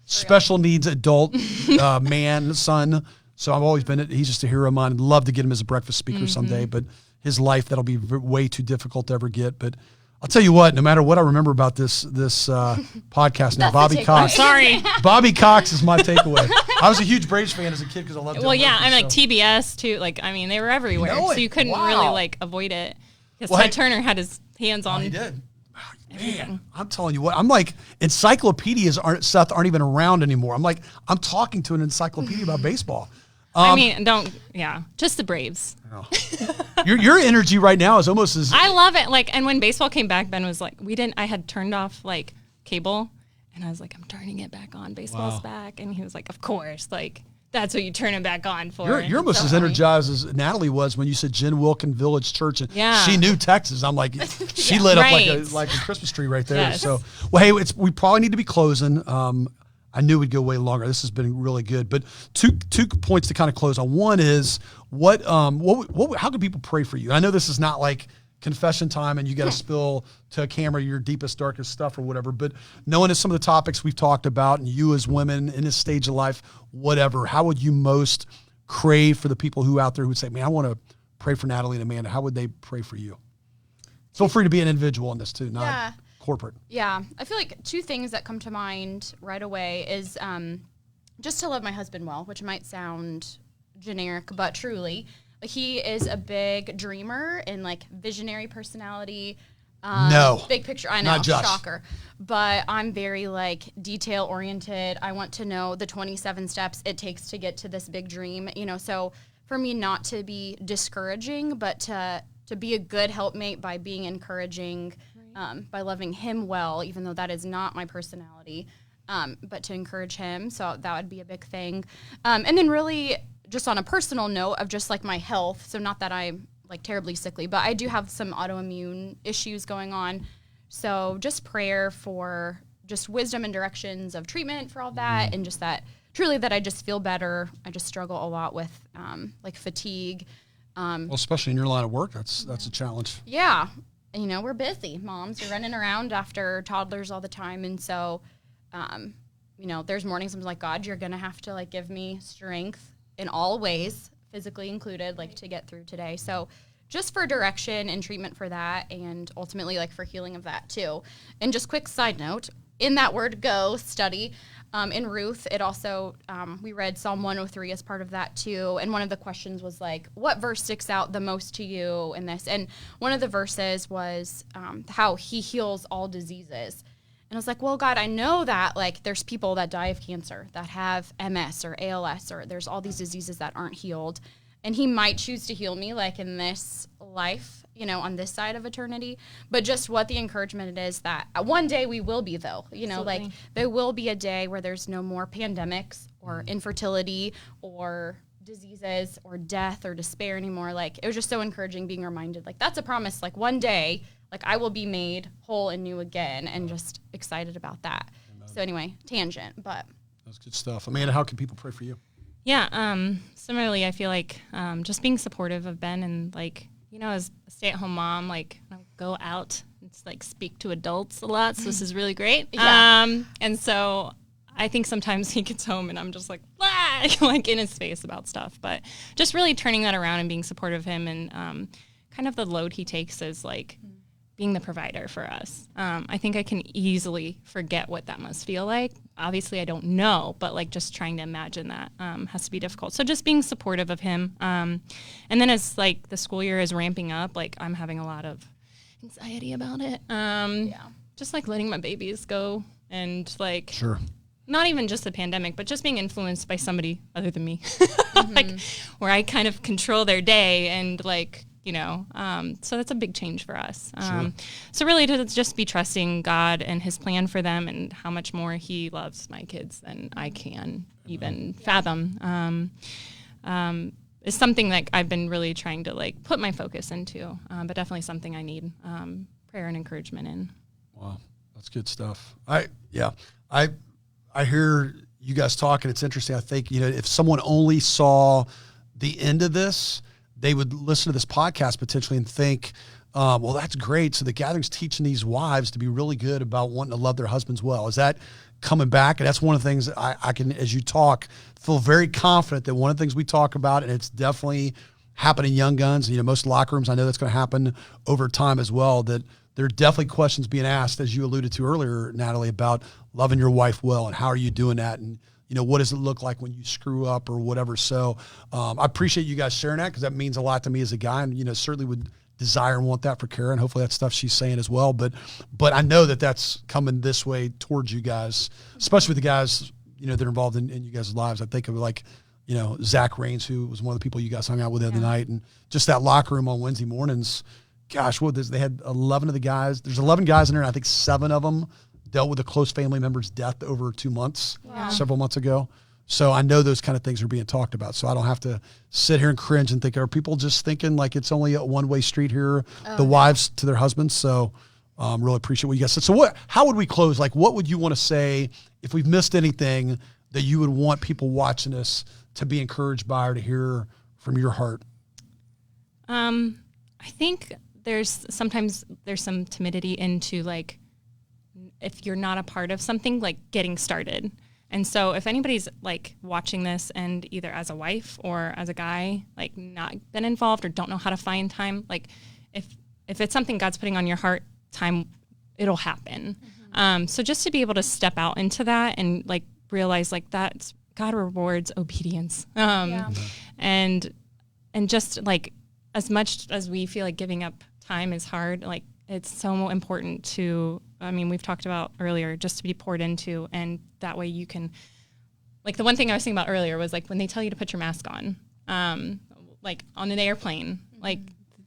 special needs adult son. So I've always he's just a hero of mine. I'd love to get him as a breakfast speaker someday, but his life, that'll be way too difficult to ever get. But I'll tell you what, no matter what I remember about this podcast now, Bobby Cox. Sorry. Bobby Cox is my takeaway. I was a huge Braves fan as a kid because I loved it. Well, yeah, I'm like TBS too. Like, I mean, they were everywhere. So you couldn't really like avoid it. Because Ted Turner had his hands on. He did. Man, I'm telling you what, I'm like, encyclopedias aren't even around anymore. I'm talking to an encyclopedia about baseball. I mean, just the Braves. Oh. Your energy right now is almost as... I love it. Like, and when baseball came back, Ben was like, I had turned off like cable and I was like, I'm turning it back on. Baseball's back. And he was like, of course, like that's what you turn it back on for. You're almost as energized as Natalie was when you said Jen Wilkin Village Church and she knew Texas. I'm like, she lit up like a Christmas tree right there. Yes. So, well, hey, we probably need to be closing. I knew we'd go way longer. This has been really good. But two points to kind of close on. One is how can people pray for you? I know this is not like confession time and you got to spill to a camera your deepest, darkest stuff or whatever. But knowing some of the topics we've talked about and you as women in this stage of life, whatever, how would you most crave for the people who out there who would say, man, I want to pray for Natalie and Amanda? How would they pray for you? Feel free to be an individual in this too, not corporate. Yeah. I feel like 2 things that come to mind right away is just to love my husband well, which might sound generic, but truly. He is a big dreamer and like visionary personality. Big picture. I know, not Josh. Shocker. But I'm very like detail oriented. I want to know the 27 steps it takes to get to this big dream. So for me not to be discouraging, but to be a good helpmate by being encouraging, by loving him well, even though that is not my personality, but to encourage him. So that would be a big thing. And then really just on a personal note of just like my health. So not that I'm like terribly sickly, but I do have some autoimmune issues going on. So just prayer for just wisdom and directions of treatment for all that. And just that truly that I just feel better. I just struggle a lot with like fatigue. Well, especially in your line of work, that's a challenge. Yeah. We're busy moms. You're running around after toddlers all the time. And so, there's mornings I'm like, God, you're going to have to like give me strength in all ways, physically included, like to get through today. So just for direction and treatment for that, and ultimately like for healing of that too. And just quick side note, in that word go study, In Ruth, it also, we read Psalm 103 as part of that too. And one of the questions was like, what verse sticks out the most to you in this? And one of the verses was how he heals all diseases. And I was like, well, God, I know that like there's people that die of cancer, that have MS or ALS, or there's all these diseases that aren't healed. And he might choose to heal me like in this life, you know, on this side of eternity. But just what the encouragement it is that one day we will be, though, you know, Absolutely. like there will be a day where there's no more pandemics or infertility or diseases or death or despair anymore. Like it was just so encouraging being reminded, like that's a promise. Like one day, like I will be made whole and new again, and just excited about that. Amen. So anyway, tangent, but That's good stuff. Amanda, how can people pray for you? Yeah, similarly, I feel like just being supportive of Ben and, like, you know, as a stay-at-home mom, like, I go out and, like, speak to adults a lot, so this is really great. Yeah. And so I think sometimes he gets home and I'm just like, ah! like in his face about stuff. But just really turning that around and being supportive of him and kind of the load he takes is, like, being the provider for us. I think I can easily forget what that must feel like. Obviously, I don't know, but like just trying to imagine that has to be difficult. So just being supportive of him. And then as like the school year is ramping up, like I'm having a lot of anxiety about it. Just like letting my babies go and like Sure. not even just the pandemic, but just being influenced by somebody other than me, like where I kind of control their day and like, you know, so that's a big change for us. Sure. So really to just be trusting God and his plan for them and how much more he loves my kids than I can even fathom, is something that I've been really trying to like put my focus into, but definitely something I need prayer and encouragement in. Wow. That's good stuff. I hear you guys talking. It's interesting. I think, you know, if someone only saw the end of this, they would listen to this podcast potentially and think, well, that's great. So the gathering's teaching these wives to be really good about wanting to love their husbands well. Is that coming back? And that's one of the things that I can, as you talk, feel very confident that one of the things we talk about, and it's definitely happening in Young Guns, you know, most locker rooms, I know that's going to happen over time as well, that there are definitely questions being asked, as you alluded to earlier, Natalie, about loving your wife well and how are you doing that? And you know, what does it look like when you screw up or whatever? So I appreciate you guys sharing that because that means a lot to me as a guy, and, you know, certainly would desire and want that for Kara, and hopefully that's stuff she's saying as well. But I know that that's coming this way towards you guys, especially with the guys, you know, that are involved in you guys' lives. I think of like, you know, Zach Raines, who was one of the people you guys hung out with the other night, and just that locker room on Wednesday mornings. Gosh, they had 11 of the guys. There's 11 guys in there, and I think 7 of them dealt with a close family member's death over 2 months, several months ago. So I know those kind of things are being talked about. So I don't have to sit here and cringe and think, are people just thinking like it's only a one-way street here, the wives to their husbands? So really appreciate what you guys said. So how would we close? Like, what would you want to say if we've missed anything that you would want people watching this to be encouraged by or to hear from your heart? I think there's some timidity into like, if you're not a part of something, like getting started. And so if anybody's like watching this and either as a wife or as a guy, like not been involved or don't know how to find time, like if it's something God's putting on your heart, time, it'll happen. So just to be able to step out into that and like realize like that's God rewards obedience. And just like, as much as we feel like giving up time is hard, like it's so important to, I mean, we've talked about earlier, just to be poured into, and that way you can, like the one thing I was thinking about earlier was like when they tell you to put your mask on, like on an airplane, like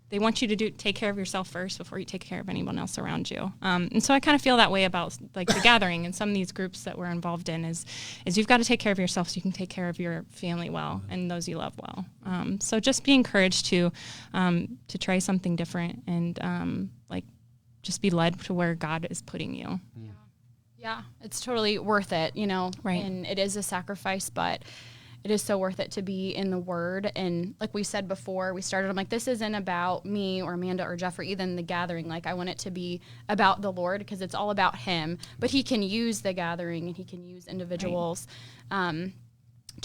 they want you to take care of yourself first before you take care of anyone else around you. And so I kind of feel that way about like the gathering and some of these groups that we're involved in is you've got to take care of yourself so you can take care of your family well and those you love well. So just be encouraged to try something different and like just be led to where God is putting you. Yeah, it's totally worth it, you know, Right. And it is a sacrifice, but it is so worth it to be in the Word. And like we said before we started, I'm like, this isn't about me or Amanda or Jeff or even the gathering. Like I want it to be about the Lord because it's all about Him. But He can use the gathering and He can use individuals to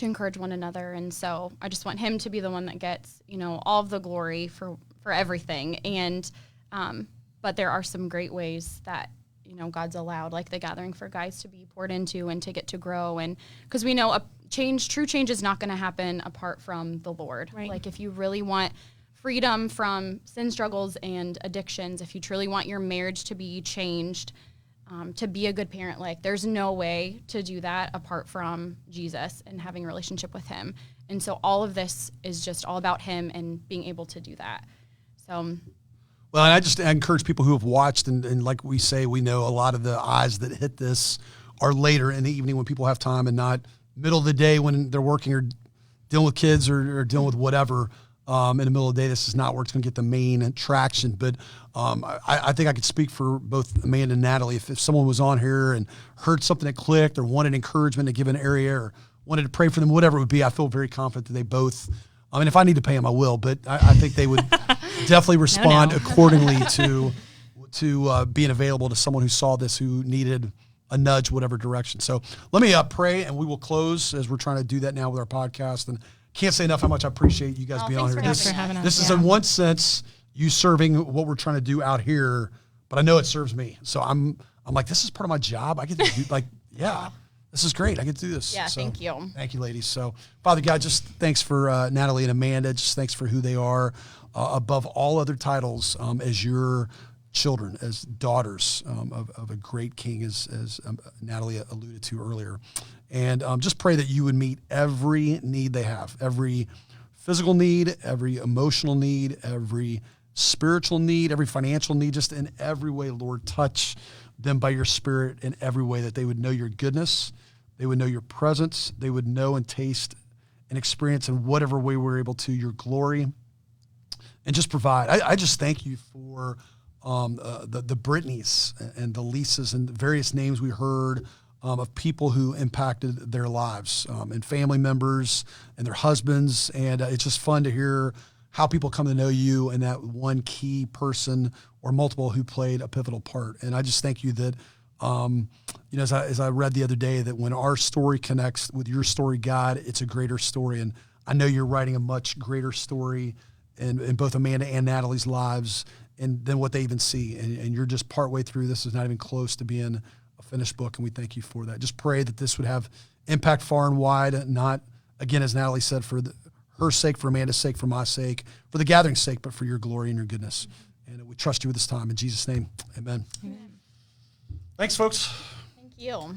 encourage one another. And so I just want Him to be the one that gets, you know, all of the glory for everything. And but there are some great ways that God's allowed like the gathering for guys to be poured into and to get to grow. And because we know true change is not going to happen apart from the Lord. Right. Like if you really want freedom from sin struggles and addictions, if you truly want your marriage to be changed, to be a good parent, like there's no way to do that apart from Jesus and having a relationship with him. And so all of this is just all about him and being able to do that. So well, and I encourage people who have watched, and like we say, we know a lot of the eyes that hit this are later in the evening when people have time and not middle of the day when they're working or dealing with kids or dealing with whatever. In the middle of the day, this is not where it's going to get the main traction. But I think I could speak for both Amanda and Natalie. If someone was on here and heard something that clicked or wanted encouragement to give an area or wanted to pray for them, whatever it would be, I feel very confident that they both, I mean, if I need to pay them, I will. But I think they would definitely respond accordingly to being available to someone who saw this, who needed a nudge, whatever direction. So let me pray, and we will close as we're trying to do that now with our podcast. And can't say enough how much I appreciate you guys being on here. Thanks for having us. This is in one sense you serving what we're trying to do out here, but I know it serves me. So I'm like, this is part of my job. I get to do this is great. I get to do this. Yeah, so, thank you. Thank you, ladies. So Father God, just thanks for Natalie and Amanda. Just thanks for who they are above all other titles as your children, as daughters of a great king, as Natalie alluded to earlier. And just pray that you would meet every need they have, every physical need, every emotional need, every spiritual need, every financial need, just in every way, Lord, touch them by your Spirit in every way, that they would know your goodness, they would know your presence, they would know and taste and experience in whatever way we're able to your glory, and just provide. I just thank you for the Britneys and the Lisas and the various names we heard of people who impacted their lives, and family members and their husbands. And it's just fun to hear how people come to know you and that one key person or multiple who played a pivotal part. And I just thank you that, as I read the other day, that when our story connects with your story, God, it's a greater story. And I know you're writing a much greater story in both Amanda and Natalie's lives and than what they even see. And you're just partway through. This is not even close to being a finished book, and we thank you for that. Just pray that this would have impact far and wide, not, again, as Natalie said, for her sake, for Amanda's sake, for my sake, for the gathering's sake, but for your glory and your goodness. And we trust you with this time. In Jesus' name, amen. Amen. Thanks, folks. Thank you.